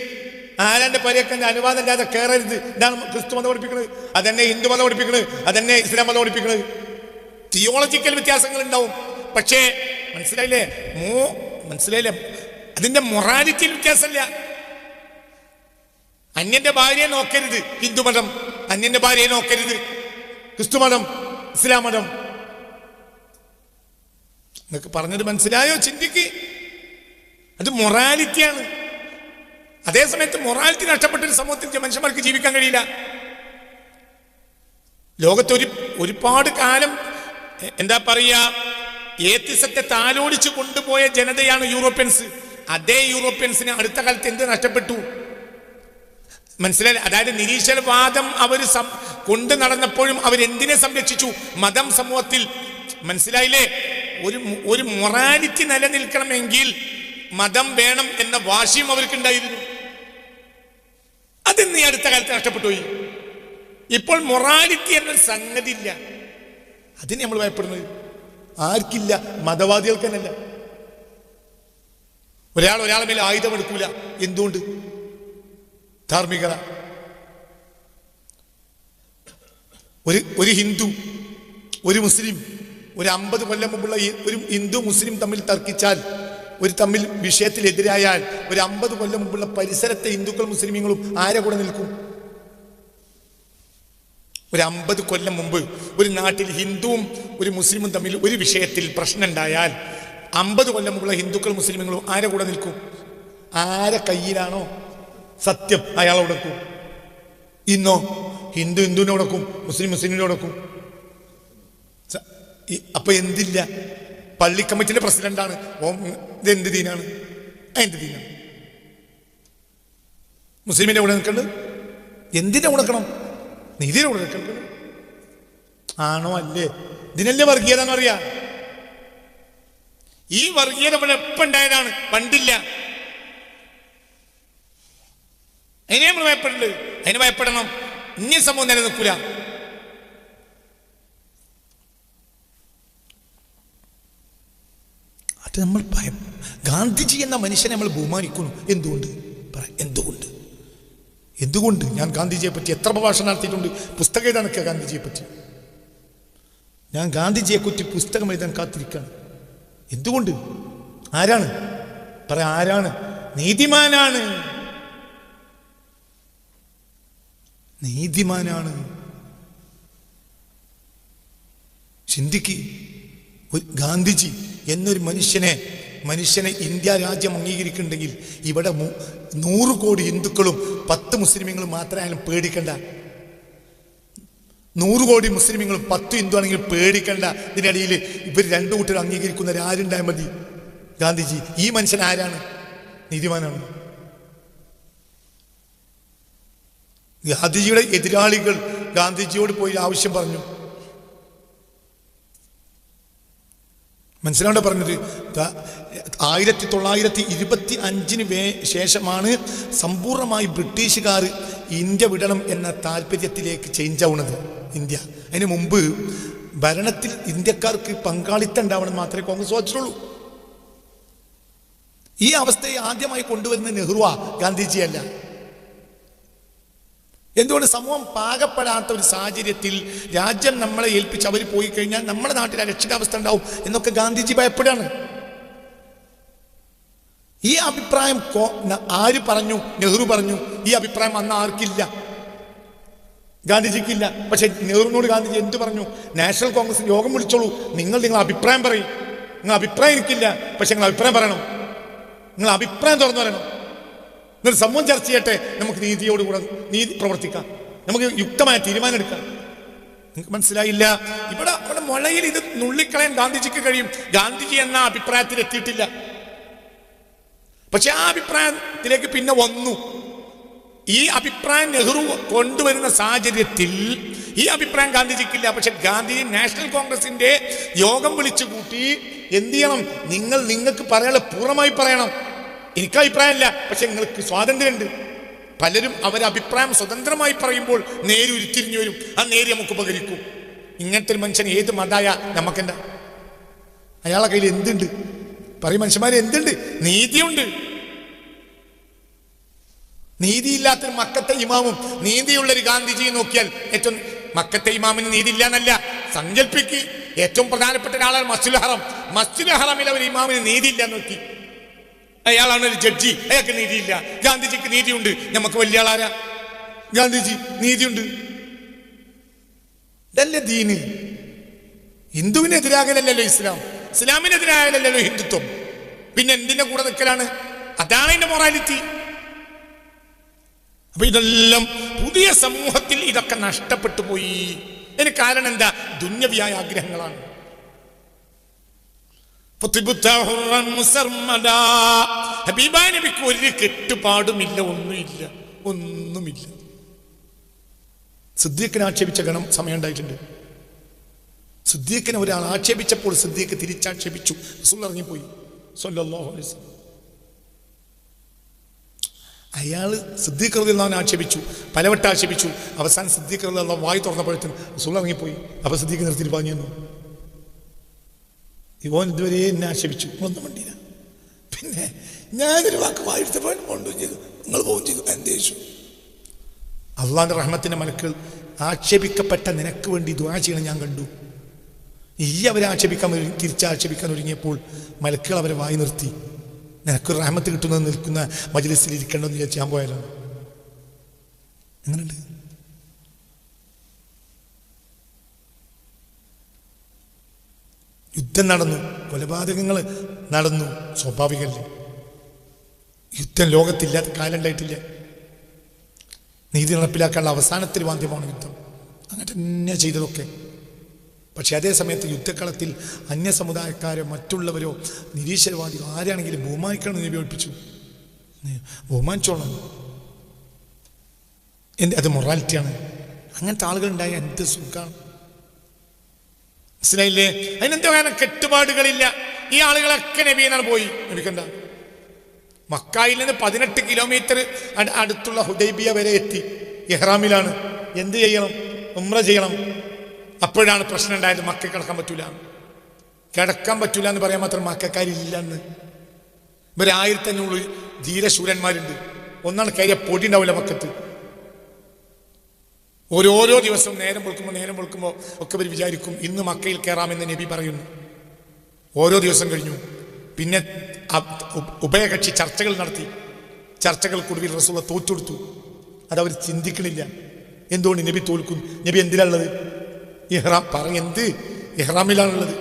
ആരാന്റെ പരിയൊക്കെ അനുവാദം ഇല്ലാതെ കയറരുത്. ഇതാണ് ക്രിസ്തു മതം പഠിപ്പിക്കുന്നത്, അതന്നെ ഹിന്ദു മതം പഠിപ്പിക്കുന്നത്, അതന്നെ ഇസ്ലാം മതം പഠിപ്പിക്കുന്നത്. തിയോളജിക്കൽ വ്യത്യാസങ്ങൾ ഉണ്ടാവും, പക്ഷേ മനസ്സിലായില്ലേ? മനസ്സിലായില്ലേ? അതിന്റെ മൊറാലിറ്റിയിൽ വ്യത്യാസമില്ല. അന്യന്റെ ഭാര്യയെ നോക്കരുത് ഹിന്ദു മതം, അന്യന്റെ ഭാര്യയെ നോക്കരുത് ക്രിസ്തു മതം, ഇസ്ലാം മതം. നിങ്ങൾക്ക് പറഞ്ഞത് മനസ്സിലായോ? ചിന്തിക്ക്. അത് മൊറാലിറ്റിയാണ്. അതേസമയത്ത് മൊറാലിറ്റി നഷ്ടപ്പെട്ടൊരു സമൂഹത്തിൽ മനുഷ്യന്മാർക്ക് ജീവിക്കാൻ കഴിയില്ല. ലോകത്ത് ഒരുപാട് കാലം എന്താ പറയുക, ഏത്തിസത്തെ താലോടിച്ച് കൊണ്ടുപോയ ജനതയാണ് യൂറോപ്യൻസ്. അതേ യൂറോപ്യൻസിന് അടുത്ത കാലത്ത് എന്ത് നഷ്ടപ്പെട്ടു? മനസ്സിലായില്ലേ? അതായത് നിരീശ്വരവാദം അവർ കൊണ്ടു നടന്നപ്പോഴും അവരെന്തിനെ സംരക്ഷിച്ചു? മതം സമൂഹത്തിൽ. മനസ്സിലായില്ലേ? ഒരു മൊറാലിറ്റി നിലനിൽക്കണമെങ്കിൽ മതം വേണം എന്ന വാശിയും അവർക്കുണ്ടായിരുന്നു. അതിന്ന് ഈ അടുത്ത കാലത്ത് നഷ്ടപ്പെട്ടു പോയി. ഇപ്പോൾ മൊറാലിറ്റി എന്നൊരു സംഗതി ഇല്ല. അതിന് നമ്മൾ ഭയപ്പെടുന്നത് ആർക്കില്ല? മതവാദികൾക്ക് തന്നെയല്ല. ഒരാളെ മേലെ ആയുധം എടുക്കൂല. എന്തുകൊണ്ട്? ധാർമ്മികത. ഒരു ഹിന്ദു, ഒരു മുസ്ലിം, ഒരു 50 കൊല്ലം മുമ്പുള്ള ഒരു ഹിന്ദു മുസ്ലിം തമ്മിൽ തർക്കിച്ചാൽ, ഒരു തമ്മിൽ വിഷയത്തിലെതിരായാൽ, ഒരു 50 കൊല്ലം മുമ്പുള്ള പരിസരത്തെ ഹിന്ദുക്കൾ മുസ്ലിമീങ്ങളും ആരെ കൂടെ നിൽക്കും? ഒരു 50 കൊല്ലം മുമ്പ് ഒരു നാട്ടിൽ ഹിന്ദുവും ഒരു മുസ്ലിമും തമ്മിൽ ഒരു വിഷയത്തിൽ പ്രശ്നം ഉണ്ടായാൽ 50 കൊല്ലം മുമ്പുള്ള ഹിന്ദുക്കൾ മുസ്ലിമുകളും ആരെ കൂടെ നിൽക്കും? ആരെ കയ്യിലാണോ സത്യം അയാളെ ഉടക്കും. ഇന്നോ ഹിന്ദു ഹിന്ദുവിനെ ഉടക്കും, മുസ്ലിം മുസ്ലിമിനെ ഉടക്കും. അപ്പൊ എന്തില്ല? പള്ളി കമ്മിറ്റിയിലെ പ്രസിഡന്റാണ്. ഇതെന്ത് ദീനാണ്? എന്ത് ദീനാണ്? മുസ്ലിമിന്റെ കൂടെ നിൽക്കേണ്ടത് എന്തിന്റെ ഉടക്കണം? നീതിയുടെ കൂടെ നിൽക്കേണ്ടത് ആണോ അല്ലേ? ഇതിനല്ലേ വർഗീയത എന്ന് പറയാ. ഈ വർഗീയത ഇവിടെ എപ്പം ഉണ്ടായതാണ്? പണ്ടില്ല. അതിനെ നമ്മൾ ഭയപ്പെടുന്നുണ്ട്. അതിന് ഭയപ്പെടണം. ഇനി സമൂഹം നിലനിൽക്കൂല. അത് നമ്മൾ ഭയം. ഗാന്ധിജി എന്ന മനുഷ്യനെ നമ്മൾ ബഹുമാനിക്കുന്നു. എന്തുകൊണ്ട്? എന്തുകൊണ്ട്? ഞാൻ ഗാന്ധിജിയെ പറ്റി എത്ര പ്രഭാഷണം നടത്തിയിട്ടുണ്ട്. പുസ്തകം എഴുതാൻ നിൽക്കുക ഗാന്ധിജിയെ പറ്റി. ഞാൻ ഗാന്ധിജിയെ കുറിച്ച് പുസ്തകം എഴുതാൻ കാത്തിരിക്കുകയാണ്. എന്തുകൊണ്ട്? ആരാണ്? ആരാണ്? നീതിമാനാണ്. ചിന്തിക്ക്. ഗാന്ധിജി എന്നൊരു മനുഷ്യനെ ഇന്ത്യ രാജ്യം അംഗീകരിക്കുന്നുണ്ടെങ്കിൽ ഇവിടെ 100 കോടി ഹിന്ദുക്കളും 10 മുസ്ലിമീങ്ങളും മാത്രമായാലും പേടിക്കണ്ട. 100 കോടി മുസ്ലിമീങ്ങളും 10 ഹിന്ദു ആണെങ്കിലും പേടിക്കണ്ട. ഇതിനിടയിൽ ഇവർ 2 കൂട്ടർ അംഗീകരിക്കുന്നവർ ആരുണ്ടായാൽ മതി. ഗാന്ധിജി. ഈ മനുഷ്യൻ ആരാണ്? നീതിമാനാണ്. ഗാന്ധിജിയുടെ എതിരാളികൾ ഗാന്ധിജിയോട് പോയി ആവശ്യം പറഞ്ഞു. മനസ്സിലാണ്ട് പറഞ്ഞത് 1925 ശേഷമാണ് സമ്പൂർണമായി ബ്രിട്ടീഷുകാർ ഇന്ത്യ വിടണം എന്ന താല്പര്യത്തിലേക്ക് ചേഞ്ച് ആവുന്നത്. ഇന്ത്യ അതിന് മുമ്പ് ഭരണത്തിൽ ഇന്ത്യക്കാർക്ക് പങ്കാളിത്തം ഉണ്ടാവണം മാത്രമേ കോൺഗ്രസ് വാദിച്ചിട്ടുള്ളൂ. ഈ അവസ്ഥയെ ആദ്യമായി കൊണ്ടുവരുന്ന നെഹ്റുവാ, ഗാന്ധിജിയല്ല. എന്തുകൊണ്ട്? സമൂഹം പാകപ്പെടാത്ത ഒരു സാഹചര്യത്തിൽ രാജ്യം നമ്മളെ ഏൽപ്പിച്ച് അവർ പോയി കഴിഞ്ഞാൽ നമ്മുടെ നാട്ടിൽ അരക്ഷിതാവസ്ഥ ഉണ്ടാവും എന്നൊക്കെ ഗാന്ധിജി ഭയപ്പെടുകയാണ്. ഈ അഭിപ്രായം ആര് പറഞ്ഞു? നെഹ്റു പറഞ്ഞു. ഈ അഭിപ്രായം അന്ന് ആർക്കില്ല? ഗാന്ധിജിക്കില്ല. പക്ഷെ നെഹ്റുവിനോട് ഗാന്ധിജി എന്ത് പറഞ്ഞു? നാഷണൽ കോൺഗ്രസ് യോഗം വിളിച്ചോളൂ, നിങ്ങളുടെ അഭിപ്രായം പറയും. നിങ്ങൾ അഭിപ്രായം എനിക്കില്ല, പക്ഷെ നിങ്ങൾ അഭിപ്രായം പറയണം. നിങ്ങൾ അഭിപ്രായം തുറന്നു പറയണം. നിങ്ങൾ സമൂഹം ചർച്ച ചെയ്യട്ടെ. നമുക്ക് നീതിയോടുകൂടെ നീതി പ്രവർത്തിക്കാം. നമുക്ക് യുക്തമായ തീരുമാനം എടുക്കാം. നിങ്ങൾക്ക് മനസ്സിലായില്ല? ഇവിടെ മുളയിൽ ഇത് നുള്ളിക്കളയാൻ ഗാന്ധിജിക്ക് കഴിയും. ഗാന്ധിജി എന്ന അഭിപ്രായത്തിൽ എത്തിയിട്ടില്ല. പക്ഷെ ആ അഭിപ്രായത്തിലേക്ക് പിന്നെ വന്നു. ഈ അഭിപ്രായം നെഹ്റു കൊണ്ടുവരുന്ന സാഹചര്യത്തിൽ ഈ അഭിപ്രായം ഗാന്ധിജിക്കില്ല. പക്ഷെ ഗാന്ധിജി നാഷണൽ കോൺഗ്രസിന്റെ യോഗം വിളിച്ചു കൂട്ടി എന്ത് ചെയ്യണം? നിങ്ങൾക്ക് പറയാനുള്ള പൂർണ്ണമായി പറയണം. എനിക്ക് അഭിപ്രായമില്ല, പക്ഷെ നിങ്ങൾക്ക് സ്വാതന്ത്ര്യമുണ്ട്. പലരും അവരഭിപ്രായം സ്വതന്ത്രമായി പറയുമ്പോൾ നേര് ഉരുത്തിരിഞ്ഞു വരും. ആ നേര് നമുക്ക് ഉപകരിക്കും. ഇങ്ങനത്തെ ഒരു മനുഷ്യൻ ഏത് മതായ നമുക്കെന്താ? അയാളെ കയ്യിൽ എന്തുണ്ട്? പറയും മനുഷ്യന്മാരെ, എന്തുണ്ട്? നീതിയുണ്ട്. നീതിയില്ലാത്തൊരു മക്കത്തെ ഇമാമും നീതിയുള്ളൊരു ഗാന്ധിജിയെ നോക്കിയാൽ ഏറ്റവും മക്കത്തെ ഇമാമിന് നീതിയില്ല എന്നല്ല സങ്കല്പിക്ക്. ഏറ്റവും പ്രധാനപ്പെട്ട ഒരാളാണ് മസ്ജിദുൽ ഹറമിൽ ഒരു ഇമാമിന് നീതിയില്ല നോക്കി. അയാളാണ് ഒരു ജഡ്ജി, അയാൾക്ക് നീതിയില്ല. ഗാന്ധിജിക്ക് നീതിയുണ്ട്. നമുക്ക് വലിയ ആളാരാ? ഗാന്ധിജി. നീതിയുണ്ട്. ഇതല്ലേ ദീന്. ഹിന്ദുവിനെതിരാകലല്ലോ ഇസ്ലാമിനെതിരായാലല്ലോ ഹിന്ദുത്വം. പിന്നെ എന്തിന്റെ കൂടെ നിൽക്കലാണ്? അതാണ് അതിന്റെ മൊറാലിറ്റി. അപ്പൊ ഇതെല്ലാം പുതിയ സമൂഹത്തിൽ ഇതൊക്കെ നഷ്ടപ്പെട്ടു പോയി. അതിന് കാരണം എന്താ? ദുന്യവിയായ ആഗ്രഹങ്ങളാണ്. ഹബീബായ നബിക്ക് ഒരു കെട്ടുപാടുമില്ല, ഒന്നുമില്ല. സിദ്ദീഖിനെ ആക്ഷേപിച്ച ഗണം സമയം ഉണ്ടായിട്ടുണ്ട്. സിദ്ദീഖിനെ ഒരാൾ ആക്ഷേപിച്ചപ്പോൾ സിദ്ദീഖ് തിരിച്ചാക്ഷേപിച്ചു. റസൂൽ ഇറങ്ങിപ്പോയി സ്വല്ലല്ലാഹു അലൈഹി വസല്ലം. അയാൾ സിദ്ദീഖ് റളിയല്ലാഹു അൻഹു ആക്ഷേപിച്ചു, പലവട്ടം ആക്ഷേപിച്ചു. അവസാനം സിദ്ദീഖ് റളിയല്ലാഹു അൻഹു വായി തുറന്നപ്പോഴത്തേക്കും റസൂൽ ഇറങ്ങിപ്പോയി. അപ്പൊ സിദ്ദീഖ് നിർത്തിയിട്ട് പറഞ്ഞു തന്നു, ഇവൻ ഇതുവരെ എന്നെ ആക്ഷേപിച്ചു, ഒന്നും വേണ്ടിയില്ല. പിന്നെ ഞാനൊരു വാക്ക് വായിച്ചപ്പോൾ കൊണ്ടും ചെയ്തു, നിങ്ങൾ പോകും ചെയ്തു. എന്തേച്ചു? അള്ളാന്റെ റഹ്മത്തിന്റെ മലക്കുകൾ ആക്ഷേപിക്കപ്പെട്ട നിനക്ക് വേണ്ടി ദുആ ചെയ്യണം ഞാൻ കണ്ടു. ഈ അവരെ തിരിച്ചാക്ഷേപിക്കാൻ ഒരുങ്ങിയപ്പോൾ മലക്കുകൾ അവരെ വായി നിർത്തി. നിനക്കൊരു റഹ്മത്ത് കിട്ടുന്നത് നിൽക്കുന്ന മജ്ലിസിൽ ഇരിക്കണമെന്ന് വിചാരിച്ച് ഞാൻ പോയാലാണ്. എങ്ങനെയുണ്ട്? യുദ്ധം നടന്നു, കൊലപാതകങ്ങൾ നടന്നു, സ്വാഭാവികമല്ലേ? യുദ്ധം ലോകത്തില്ലാത്ത കാലം ഉണ്ടായിട്ടില്ല. നീതി നടപ്പിലാക്കാനുള്ള അവസാനത്തിൽ വാദ്യമാണ് യുദ്ധം. അങ്ങനെ തന്നെ ചെയ്തതൊക്കെ. പക്ഷെ അതേ സമയത്ത് യുദ്ധക്കളത്തിൽ അന്യ സമുദായക്കാരോ മറ്റുള്ളവരോ നിരീശ്വരവാദികളോ ആരാണെങ്കിലും ബഹുമാനിക്കണം നബി പഠിപ്പിച്ചു. ബഹുമാനിച്ചോളണം. അത് മൊറാലിറ്റിയാണ്. അങ്ങനത്തെ ആളുകളുണ്ടായ എന്ത് സുഖമാണ്. മനസ്സിലായില്ലേ? അതിനെന്താ കാരണം? കെട്ടുപാടുകളില്ല. ഈ ആളുകളൊക്കെ നബിയെന്നാണ് പോയി. നബിക്കെന്താ? മക്കായിൽ നിന്ന് 18 കിലോമീറ്റർ അടുത്തുള്ള ഹുദൈബിയ വരെ എത്തി. ഇഹ്റാമിലാണ്. എന്ത് ചെയ്യണം? ഉംറ ചെയ്യണം. അപ്പോഴാണ് പ്രശ്നം ഉണ്ടായത്. മക്ക കിടക്കാൻ പറ്റൂല എന്ന് പറയാൻ മാത്രം മക്കാരില്ലെന്ന്. ഇവർ 1500 ധീരശൂരന്മാരുണ്ട്. ഒന്നാണ് കയറിയ പൊടി ഉണ്ടാവില്ല മക്കത്ത്. ഓരോ ദിവസവും നേരം വെളുക്കുമ്പോൾ ഒക്കെ ഇവർ വിചാരിക്കും ഇന്ന് മക്കയിൽ കയറാമെന്ന് നബി പറയുന്നു. ഓരോ ദിവസം കഴിഞ്ഞു. പിന്നെ ഉഭയകക്ഷി ചർച്ചകൾ നടത്തി. ചർച്ചകൾക്കൊടുവിൽ റസൂൽ തോറ്റെടുത്തു. അതവർ ചിന്തിക്കണില്ല. എന്തുകൊണ്ട് നബി തോൽക്കും? നബി എന്തിലാണുള്ളത്? എന്ത് ഇഹ്റാമിലാണുള്ളത്.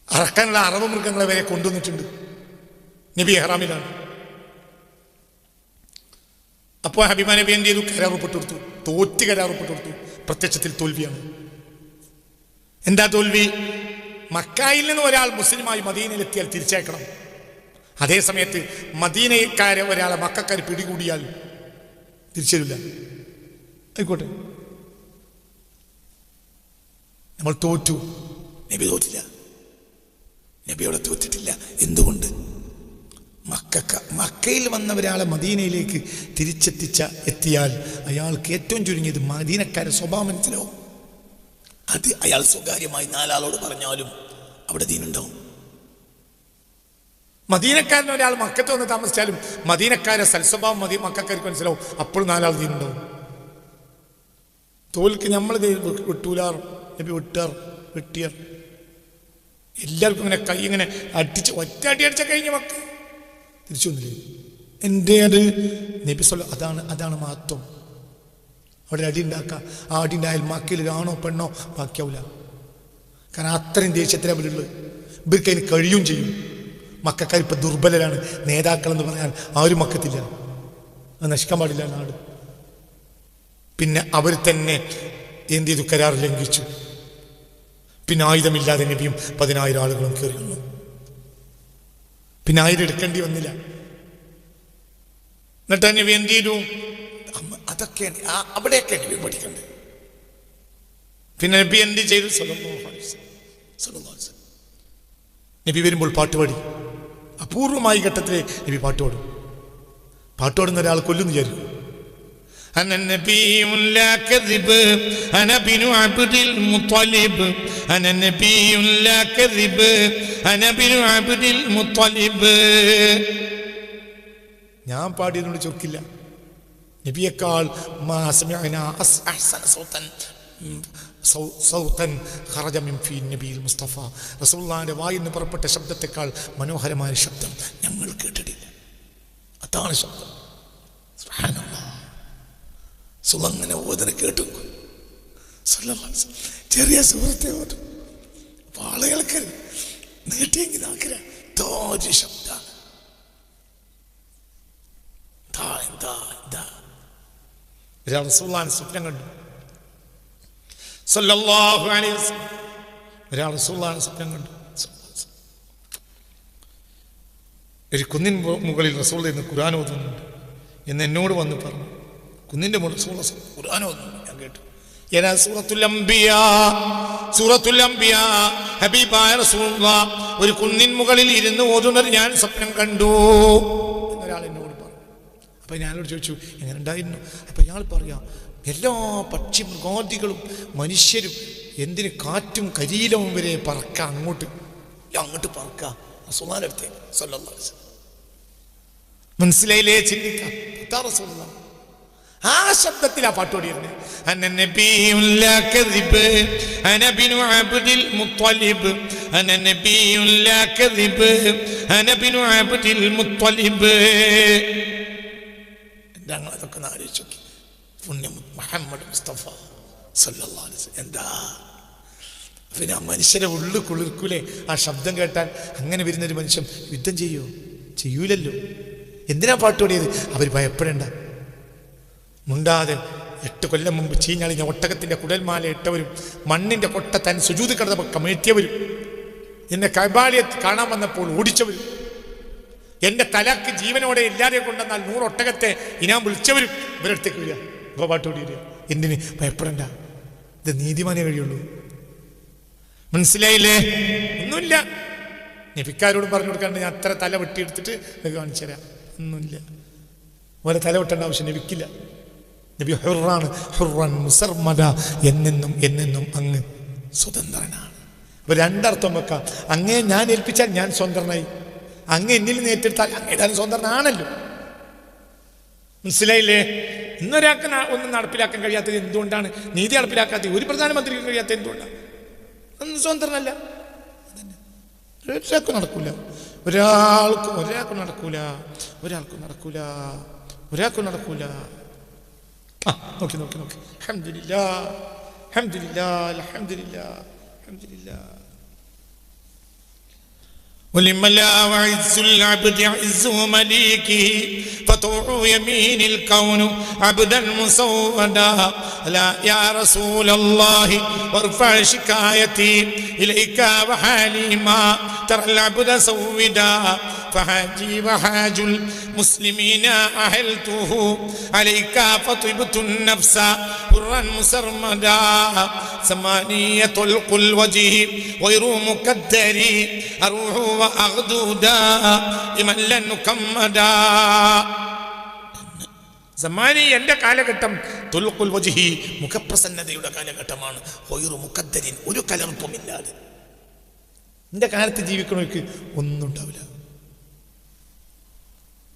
അറക്കാനുള്ള അറവ് മൃഗങ്ങളെ വരെ കൊണ്ടുവന്നിട്ടുണ്ട്. നബി ഇഹ്റാമിലാണ്. അപ്പോൾ ഹബീബ നബി എന്ത് ചെയ്തു? കരാറുപ്പെട്ട് കൊടുത്തു. കരാറുപ്പെട്ട് കൊടുത്തു. പ്രത്യക്ഷത്തിൽ തോൽവിയാണ്. എന്താ തോൽവി? മക്കായിൽ നിന്ന് ഒരാൾ മുസ്ലിമായി മദീനയിലെത്തിയാൽ തിരിച്ചയക്കണം. അതേ സമയത്ത് മദീനക്കാരെ ഒരാളെ മക്കാർ പിടികൂടിയാൽ തിരിച്ചരില്ല. ആയിക്കോട്ടെ, നമ്മൾ തോറ്റു. നബി തോറ്റില്ല. നബി അവിടെ തോറ്റിട്ടില്ല. എന്തുകൊണ്ട്? മക്കയിൽ വന്ന ഒരാളെ മദീനയിലേക്ക് എത്തിയാൽ അയാൾക്ക് ഏറ്റവും ചുരുങ്ങിയത് മദീനക്കാരെ സ്വഭാവം മനസ്സിലാവും. അത് അയാൾ സ്വകാര്യമായി 4 ആളോട് പറഞ്ഞാലും അവിടെ ദീനുണ്ടാവും. മദീനക്കാരൻ ഒരാൾ മക്കത്ത് വന്ന് താമസിച്ചാലും മദീനക്കാരെ സൽസ്വഭാവം മക്കാർക്ക് മനസ്സിലാവും. അപ്പോഴും 4 ആൾ ദീനുണ്ടാവും. തോൽക്ക് നമ്മൾ വിട്ടൂലാർ. നബി വെട്ടിയാർ. എല്ലാവർക്കും ഇങ്ങനെ കൈ ഇങ്ങനെ അടിച്ച് ഒറ്റ അടിച്ച കഴിഞ്ഞ മക്ക തിരിച്ചു വന്നില്ലേ? എൻ്റെ അത് നബി അതാണ് മഹത്വം. അവിടെ അടി ഉണ്ടാക്കുക. ആ അടി ഉണ്ടായാൽ മക്കയിൽ ആണോ പെണ്ണോ ബാക്കിയാവില്ല. കാരണം അത്രയും ദേഷ്യത്തിലാണ് അവരുള്ളത്. ഇവർക്ക് അതിന് കഴിയും ചെയ്യും. മക്കാർ ഇപ്പം ദുർബലരാണ്. നേതാക്കളെന്ന് പറയാൻ ആരും മക്കത്തില്ല. അത് നശിക്കാൻ പാടില്ല നാട്. പിന്നെ അവർ തന്നെ എന്ത് ചെയ്തു? കരാർ ലംഘിച്ചു. പിന്നെ ആയുധമില്ലാതെ നബിയും 10,000 ആളുകളും കയറി വന്നു. പിന്നെ ആയുധം എടുക്കേണ്ടി വന്നില്ല. എന്നിട്ട് നബി എന്ത് ചെയ്തു? അതൊക്കെയാണ് അവിടെയൊക്കെ നബി പഠിക്കണ്ടേ. പിന്നെ നബി എന്ത് ചെയ്തു? നബി വരുമ്പോൾ പാട്ടുപാടി. അപൂർവമായ ഘട്ടത്തിൽ നബി പാട്ടുപാടും. പാട്ടുപാടുന്ന ഒരാൾ കൊല്ലുന്നു വിചാരിക്കും. أنا نبي لا كذب أنا بن عبد المطلب أنا نبي لا كذب أنا بن عبد المطلب. ഞാൻ പാടിയതുകൊണ്ട് ചൊക്കില്ല. നബിയേക്കാൾ റസൂലുള്ളാഹിന്റെ വായിൽ നിന്ന് പുറപ്പെട്ട ശബ്ദത്തെക്കാൾ മനോഹരമായ ശബ്ദം ഞങ്ങൾ കേട്ടിട്ടില്ല. അതാണ് ശബ്ദം. സുബ്ഹാനല്ലാഹ്. സുലങ്ങനെ ഓതന കേട്ടു. ചെറിയ സുഹൃത്തെ ഓതും. ആളുകൾക്ക് നീട്ടിയെങ്കിൽ ശബ്ദമാണ്. ഒരാൾ റസൂലുള്ളാഹിനെ സ്വപ്നം കണ്ടു. സല്ലല്ലാഹു അലൈഹി വസല്ലം. ഒരാൾ റസൂലുള്ളാഹിനെ സ്വപ്നം കണ്ടു. ഒരു കുന്നിൻ മുകളിൽ റസൂൽ നിന്ന് ഖുർആൻ ഓതുന്നുണ്ട് എന്ന് എന്നോട് വന്ന് പറഞ്ഞു. കുന്നിന്റെ മുകളിൽ ഖുർആൻ ഓതുന്നു ഞാൻ കേട്ടു. ഏതാ? സൂറത്തുൽ അംബിയാ. ഹബീബായ റസൂലുള്ളാഹ് ഒരു കുന്നിൻ മുകളിൽ ഇരുന്ന് ഓതുന്നത് ഞാൻ സ്വപ്നം കണ്ടു എന്നൊരാൾ എന്നോട് പറഞ്ഞു. അപ്പൊ ഞാനോട് ചോദിച്ചു എങ്ങനെ ഉണ്ടായിരുന്നു? അപ്പൊ ഇയാൾ പറയാ, എല്ലാ പക്ഷി മൃഗാദികളും മനുഷ്യരും എന്തിന് കാറ്റും കരിയിലവും വരെ പറക്ക അങ്ങോട്ട് പറക്ക റസൂലുള്ളാഹിന്റെ അടുത്തേക്ക് സല്ലല്ലാഹു അലൈഹി വസല്ലം. മനസ്സിലായില്ലേ? ചിന്തിക്കാം. റസൂലുള്ളാഹ് ആ ശബ്ദത്തിലാ പാട്ടോടിയിരുന്നത്. അന നബിയുൻ ലാ കദിബ് അന ബിനു അബ്ദിൽ മുത്തലിബ് അന നബിയുൻ ലാ കദിബ് അന ബിനു അബ്ദിൽ മുത്തലിബ്. ഞങ്ങൾ അതൊക്കെ ആലോചിച്ചു നോക്കി. പുണ്യ മുഹമ്മദ് മുസ്തഫ സല്ലല്ലാഹു അലൈഹി വസല്ലം. എന്താ പിന്നെ ആ മനുഷ്യരെ ഉള്ളു കുളിർക്കൂലേ ആ ശബ്ദം കേട്ടാൽ? അങ്ങനെ വരുന്നൊരു മനുഷ്യൻ യുദ്ധം ചെയ്യൂലല്ലോ. എന്തിനാ പാട്ടോടിയത്? അവർ ഭയപ്പെടേണ്ട. മുണ്ടാതെ 8 കൊല്ലം മുമ്പ് ചീഞ്ഞളിഞ്ഞ ഒട്ടകത്തിന്റെ കുടൽമാല ഇട്ടവരും മണ്ണിന്റെ കൊട്ട തൻ സുജൂദ് കിടന്നപ്പോൾ കമഴ്ത്തിയവരും എന്നെ കൈബാലിയെ കാണാൻ വന്നപ്പോൾ ഓടിച്ചവരും എന്റെ തലക്ക് ജീവനോടെ ഇല്ലാതെ കൊണ്ടെന്നാൽ 100 ഒട്ടകത്തെ ഇനാം വിളിച്ചവരും ഇവരടുത്തേക്ക് വരിക. ഇപ്പൊ പാട്ടോടി വരിക. എന്തിന്? ഭയപ്പെടണ്ട. ഇത് നീതിമാനേ കഴിയുള്ളൂ. മനസ്സിലായില്ലേ? ഒന്നുമില്ല. നബിക്കാരോട് പറഞ്ഞു കൊടുക്കാണ്ട് ഞാൻ അത്ര തല വെട്ടിയെടുത്തിട്ട് കാണിച്ചു തരാം, ഒന്നുമില്ല. ഓരോ തല വെട്ടേണ്ട ആവശ്യം നബിക്കില്ല. നബി ഹുറാണ്, ഹുറൻ മുസർമദ, എന്നെന്നും എന്നെന്നും അങ്ങ് സ്വതന്ത്രനാണ്. അപ്പൊ രണ്ടർത്ഥം വെക്കാം. അങ്ങേ ഞാൻ ഏൽപ്പിച്ചാൽ ഞാൻ സ്വതന്ത്രനായി, അങ്ങ് എന്നിൽ നിന്ന് ഏറ്റെടുത്താൽ അങ്ങേതാനും സ്വതന്ത്രനാണല്ലോ. മനസ്സിലായില്ലേ? ഇന്നൊരാൾക്ക് ഒന്നും നടപ്പിലാക്കാൻ കഴിയാത്തത് എന്തുകൊണ്ടാണ്? നീതി നടപ്പിലാക്കാത്തത് ഒരു പ്രധാനമന്ത്രിക്കും കഴിയാത്തത് എന്തുകൊണ്ടാണ്? ഒന്നും സ്വതന്ത്രനല്ല. ഒരാൾക്കും നടക്കൂല, ഒരാൾക്കും നടക്കൂല. നോക്കി അൽഹംദുലില്ലാഹ്. ولملا وعز العبد عز مليكه فطوع يمين الكون عبدا مسودا لا يا رسول الله وارفع شكايتي إليك وحالي ما ترى العبد سودا فحاجي وحاج المسلمين أهلته عليك فطبت النفس حرا مسرمدا ثمانية طلق الوجه غير مكدري أروح وأغدودا لمن لن نكمدا. സമാനി എൻ്റെ കാലഘട്ടം തുൽഖുൽ വജ്ഹി, മുഖപ്രസന്നതയുടെ കാലഘട്ടമാണ്. ഹൊയ്റു മുഖദ്ദരിൻ, ഒരു കലർപ്പുമില്ലാതെ. എൻ്റെ കാലത്ത് ജീവിക്കണവർക്ക് ഒന്നും ഉണ്ടാവില്ല.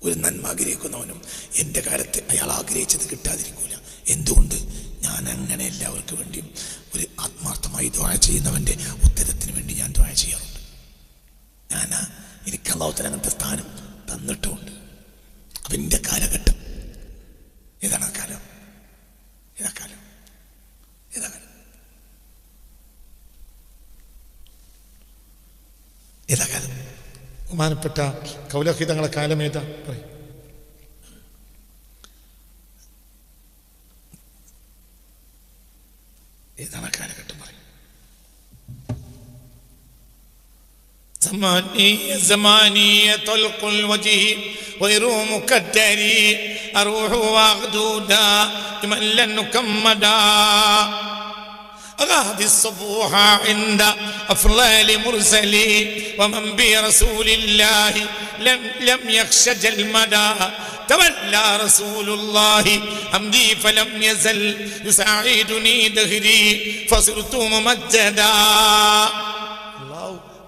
ഒരു നന്മ ആഗ്രഹിക്കുന്നവനും എൻ്റെ കാലത്ത് അയാൾ ആഗ്രഹിച്ചത് കിട്ടാതിരിക്കൂല. എന്തുകൊണ്ട്? ഞാൻ അങ്ങനെ എല്ലാവർക്കും വേണ്ടിയും ഒരു ആത്മാർത്ഥമായി ദുആ ചെയ്യുന്നവൻ്റെ ഉത്തരത്തിന് വേണ്ടി ഞാൻ ദുആ ചെയ്യാറുണ്ട്. എനിക്ക് അല്ലാഹു തആല അങ്ങനത്തെ സ്ഥാനം തന്നിട്ടുമുണ്ട്. അപ്പം എൻ്റെ കാലഘട്ടം ഏതാണ്? കാലം ഏതാ കാലം? ബഹുമാനപ്പെട്ട കൗലഹി തങ്ങളെ കാലം ഏതാ പറയും? ഏതാണ് കാലഘട്ടം പറയും? زمانية طلق الوجه غير مكدري أروح وأغدودا من لن نكمدا أغادي الصبوح عند أفضل مرسلي ومن برسول الله لم يخش جلمدا تولى رسول الله أمدي فلم يزل يساعدني دهري فصرت ممجدا.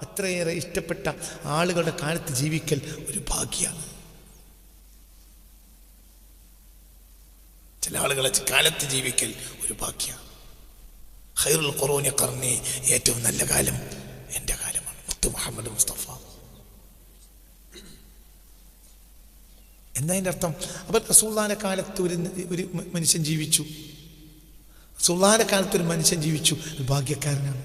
അത്രയേറെ ഇഷ്ടപ്പെട്ട ആളുകളുടെ കാലത്ത് ജീവിക്കൽ ഒരു ഭാഗ്യമാണ്. ചില ആളുകളെ കാലത്ത് ജീവിക്കൽ ഒരു ഭാഗ്യമാണ്. ഖൈറുൽ ഖുറൂനി ഖർനി, ഏറ്റവും നല്ല കാലം എൻ്റെ കാലമാണ്. മുത്ത് മുഹമ്മദ് മുസ്തഫ. എന്താ അതിൻ്റെ അർത്ഥം? അപ്പം റസൂലുള്ളാഹിന്റെ കാലത്ത് ഒരു മനുഷ്യൻ ജീവിച്ചു. റസൂലുള്ളാഹിന്റെ കാലത്ത് ഒരു മനുഷ്യൻ ജീവിച്ചു, ഒരു ഭാഗ്യക്കാരനാണ്.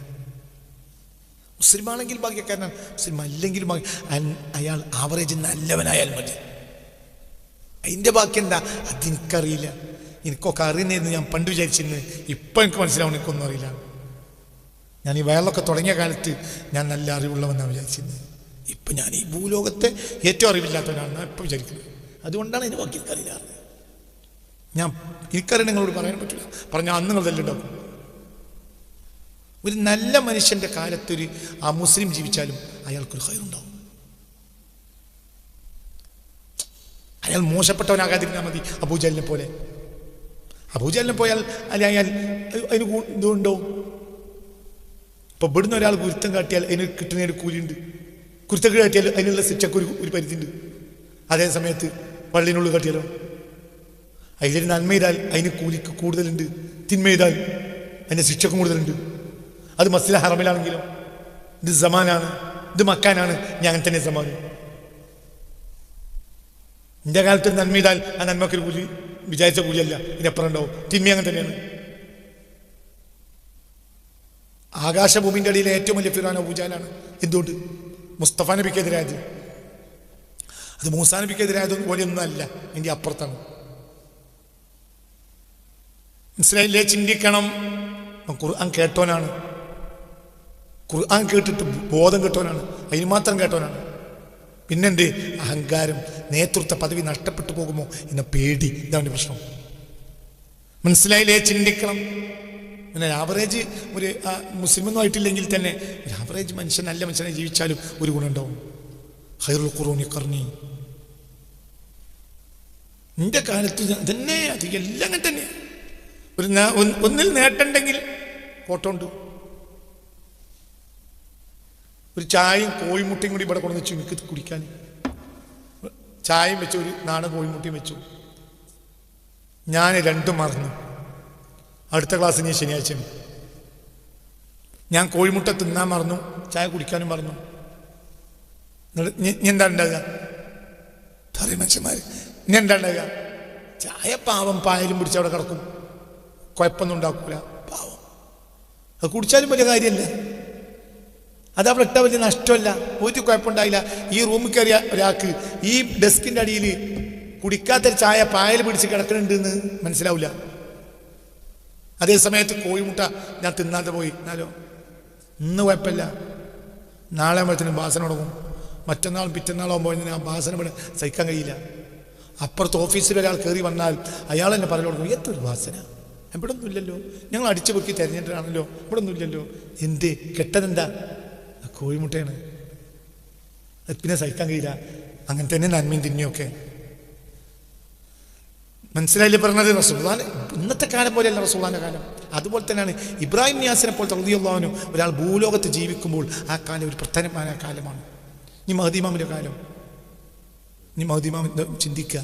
മുസ്ലിമാണെങ്കിൽ ഭാഗ്യക്കാരനാണ്, മുസ്ലിം അല്ലെങ്കിലും അയാൾ ആവറേജ് നല്ലവനായാൽ മതി. അതിൻ്റെ ബാക്കി എന്താ അതെനിക്കറിയില്ല. എനിക്കൊക്കെ അറിയുന്നതെന്ന് ഞാൻ പണ്ട് വിചാരിച്ചിരുന്നു. ഇപ്പം എനിക്ക് മനസ്സിലാവും, എനിക്കൊന്നും അറിയില്ല. ഞാൻ ഈ വയറിലൊക്കെ തുടങ്ങിയ കാലത്ത് ഞാൻ നല്ല അറിവുള്ളവെന്നാണ് വിചാരിച്ചിരുന്നത്. ഇപ്പം ഞാൻ ഈ ഭൂലോകത്തെ ഏറ്റവും അറിവില്ലാത്തവനാണെന്നാണ് ഇപ്പം വിചാരിക്കുന്നത്. അതുകൊണ്ടാണ് അതിൻ്റെ ബാക്കി എനിക്കറിയില്ല. എനിക്കറിയാൻ നിങ്ങളോട് പറയാൻ പറ്റില്ല, പറഞ്ഞാൽ അന്ന് നിങ്ങൾ തന്നെ ഉണ്ടാക്കും. ഒരു നല്ല മനുഷ്യൻ്റെ കാലത്തൊരു മുസ്ലിം ജീവിച്ചാലും അയാൾക്കൊരു ഖൈറുണ്ടാവും. അയാൾ മോശപ്പെട്ടവനാകാതിരുന്നാൽ മതി. അബൂജഹലിനെ പോലെ. അബൂജഹലിനെ പോയാൽ അല്ലെ അയാൾ അതിന് ഇതുണ്ടോ? ഇപ്പൊ ഇവിടുന്ന് ഒരാൾ കുരുത്തം കാട്ടിയാൽ അതിന് കിട്ടുന്നതിന് കൂലിയുണ്ട്. കുരുത്തം കാട്ടിയാൽ അതിനുള്ള ശിക്ഷക്ക് ഒരു പരിധിയുണ്ട്. അതേ സമയത്ത് പള്ളിനുള്ളിൽ കാട്ടിയാലോ അതിലൊരു നന്മ ചെയ്താൽ അതിന് കൂലിക്ക് കൂടുതലുണ്ട്, തിന്മ ചെയ്താൽ അതിൻ്റെ ശിക്ഷക്കും കൂടുതലുണ്ട്. അത് മസ്ജിദ് ഹറമിലാണെങ്കിലും ഇത് സമാനാണ്, ഇത് മക്കാനാണ്, ഞാൻ അങ്ങനെ തന്നെ സമാനം. എൻ്റെ കാലത്ത് നന്മ ചെയ്താൽ ആ നന്മക്കൊരു കൂലി വിചാരിച്ച കൂലിയല്ല, ഇതിനപ്പുറം ഉണ്ടാവും. തിന്മ അങ്ങനെ തന്നെയാണ്. ആകാശഭൂമിൻ്റെ അടിയിലെ ഏറ്റവും വലിയ ഫിറാൻ അബൂജഹലാണ്. എന്തുകൊണ്ട്? മുസ്തഫ നബിക്കെതിരായത്. അത് മൂസാ നബിക്കെതിരായത് പോലെയൊന്നും അല്ല, എൻ്റെ അപ്പുറത്താണ്. മനസ്സിലായില്ലേ? ചിന്തിക്കണം. ഖുർആൻ കേട്ടോനാണ്, ഖുർആൻ കേട്ടിട്ട് ബോധം കേട്ടോനാണ്, അതിന് മാത്രം കേട്ടോനാണ്. പിന്നെന്ത്? അഹങ്കാരം, നേതൃത്വ പദവി നഷ്ടപ്പെട്ടു പോകുമോ എന്ന പേടി, ഇതാണ് പ്രശ്നം. മനസ്സിലായില്ലേ? ചിന്തിക്കണം. പിന്നെ ആവറേജ് ഒരു മുസ്ലിമൊന്നും ആയിട്ടില്ലെങ്കിൽ തന്നെ ഒരു ആവറേജ് മനുഷ്യൻ, നല്ല മനുഷ്യനെ ജീവിച്ചാലും ഒരു ഗുണമുണ്ടാവും. ഖൈറുൽ ഖുറൂനി ഖർനി, നിന്റെ കാലത്ത് തന്നെ അത് എല്ലാം അങ്ങനെ തന്നെ. ഒന്നിൽ നേട്ടമുണ്ടെങ്കിൽ കോട്ടമുണ്ട്. ഒരു ചായയും കോഴിമുട്ടയും കൂടി ഇവിടെ കൊണ്ടു വെച്ചു എനിക്ക് കുടിക്കാൻ. ചായയും വെച്ചു, ഒരു നാടൻ കോഴിമുട്ടയും വെച്ചു. ഞാൻ രണ്ടും മറന്നു. അടുത്ത ക്ലാസ് ഞാൻ ശനിയാഴ്ച. ഞാൻ കോഴിമുട്ട തിന്നാൻ മറന്നു, ചായ കുടിക്കാനും മറന്നു. എന്താ ഉണ്ടാകുക? പറയും മനുഷ്യന്മാർ, ഇനി എന്താ ഉണ്ടാകുക? ചായ പാവം പായലും പിടിച്ച് അവിടെ കിടക്കും, കുഴപ്പമൊന്നും ഉണ്ടാക്കൂല, പാവം. അത് കുടിച്ചാലും വലിയ കാര്യമല്ല, അത് അവിടെ ഇട്ട വലിയ നഷ്ടമല്ല, ഒരു കുഴപ്പമുണ്ടായില്ല. ഈ റൂമിൽ കയറിയ ഒരാൾക്ക് ഈ ഡെസ്കിൻ്റെ അടിയിൽ കുടിക്കാത്തൊരു ചായ പായൽ പിടിച്ച് കിടക്കുന്നുണ്ട് എന്ന് മനസ്സിലാവില്ല. അതേ സമയത്ത് കോഴിമുട്ട ഞാൻ തിന്നാതെ പോയി എന്നാലോ ഇന്ന് കുഴപ്പമില്ല, നാളെ ആകുമ്പോഴത്തേനും വാസന തുടങ്ങും. മറ്റന്നാളും പിറ്റന്നാളാകുമ്പോൾ ആ വാസന ഇവിടെ സഹിക്കാൻ കഴിയില്ല. അപ്പുറത്ത് ഓഫീസിൽ ഒരാൾ കയറി വന്നാൽ അയാൾ തന്നെ പറഞ്ഞു കൊടുക്കും, എത്തൊരു വാസന, ഇവിടെ ഒന്നും ഇല്ലല്ലോ, ഞങ്ങൾ അടിച്ചു പൊക്കി തിരഞ്ഞിട്ടാണല്ലോ, ഇവിടെ ഒന്നും ഇല്ലല്ലോ. എന്ത് കെട്ടതെന്താ? കോഴിമുട്ടയാണ്. പിന്നെ സഹിക്കാൻ കഴിയില്ല. അങ്ങനെ തന്നെ നന്മയും തിന്മയൊക്കെ. മനസ്സിലായില്ലേ പറഞ്ഞത്? റസൂലുള്ളാഹിന്റെ ഇന്നത്തെ കാലം പോലെയല്ല റസൂലുള്ളാഹിന്റെ കാലം. അതുപോലെ തന്നെയാണ് ഇബ്രാഹിം നിയാസിനെ പോലത്തെ റളിയല്ലാഹു അൻഹു ഒരാൾ ഭൂലോകത്ത് ജീവിക്കുമ്പോൾ ആ കാലം ഒരു പ്രധാനമായ കാലമാണ്. ഇനി മഹ്ദി ഇമാമിൻ്റെ കാലം, ഇനി മഹ്ദി ഇമാമിൻ്റെ ചിന്തിക്കുക.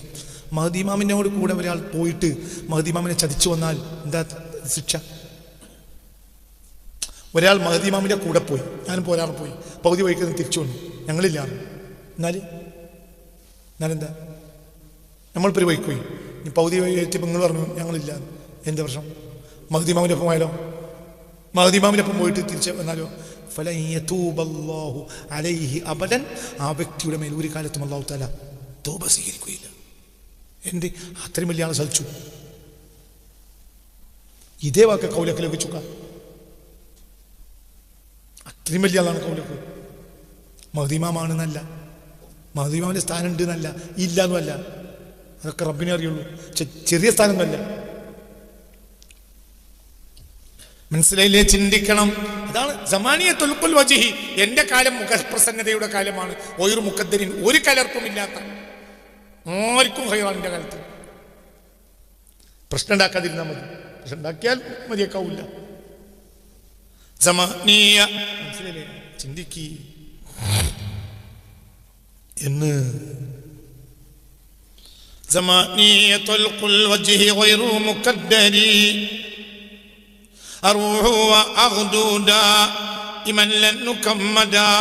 മഹ്ദി ഇമാമിനോട് കൂടെ ഒരാൾ പോയിട്ട് മഹ്ദി ഇമാമിനെ ചതിച്ചു വന്നാൽ എന്താ ശിക്ഷ? ഒരാൾ മഹ്ദി ഇമാമിൻ്റെ കൂടെ പോയി, ഞാനും പോരാറ് പോയി, പകുതി വഴിക്ക് തിരിച്ചു വന്നു, ഞങ്ങളില്ല. എന്നാലെന്താ? നമ്മളിപ്പോൾ ഒരു വഴിക്ക് പോയി, ഇനി പകുതി വഴി എത്തിയപ്പോൾ നിങ്ങൾ പറഞ്ഞു ഞങ്ങളില്ല. എന്താ പ്രശ്നം? മഹ്ദി ഇമാമിൻ്റെ ഒപ്പം പോയാലോ? മഹ്ദി ഇമാമിൻ്റെ ഒപ്പം പോയിട്ട് തിരിച്ച് വന്നാലോ? ഫലൻ യതൂബല്ലാഹു അലൈഹി അബദൻ, ആ വ്യക്തിയുടെ മേൽ ഒരു കാലത്തും അല്ലാഹു തആല തൗബ സ്വീകരിക്കുകയില്ല. എന്ത് അത്രയും വലിയ ആൾ സഹിച്ചു? ഇതേ വാക്ക് കൗലക്കിലേക്ക് ചുക്ക, അത്രയും വലിയ ആളാണ് കൗലക്ക്. മഹ്ദി ഇമാമാണെന്നല്ല, മഹ്ദി ഇമാമിൻ്റെ സ്ഥാനം ഉണ്ട് എന്നല്ല, ഇല്ല എന്നല്ല, അതൊക്കെ റബ്ബിനെ അറിയുള്ളൂ. ചെറിയ സ്ഥാനമൊന്നുമല്ല. മനസ്സിലായില്ലേ? ചിന്തിക്കണം. അതാണ് സമാനിയത്തുൽ വജ്ഹി. എന്റെ കാലം മുഖപ്രസന്നതയുടെ കാലമാണ്. ഒരു മുഖദ്ദരിൻ, ഒരു കലർപ്പുമില്ലാത്ത ആർക്കും ഹൈറാണ് എൻ്റെ കാലത്ത്. പ്രശ്നം ഉണ്ടാക്കാതിരുന്നാൽ മതി. പ്രശ്നം ഉണ്ടാക്കിയാൽ മതിയാക്കാവില്ല. സമാനിയ, മനസ്സിലായില്ലേ? ചിന്തിക്കി എന്ന്. സമാനിയത്തുൽ വജ്ഹി ഗൈറു മുഖദ്ദരി أروح وأغدو دائما لن نكمدا.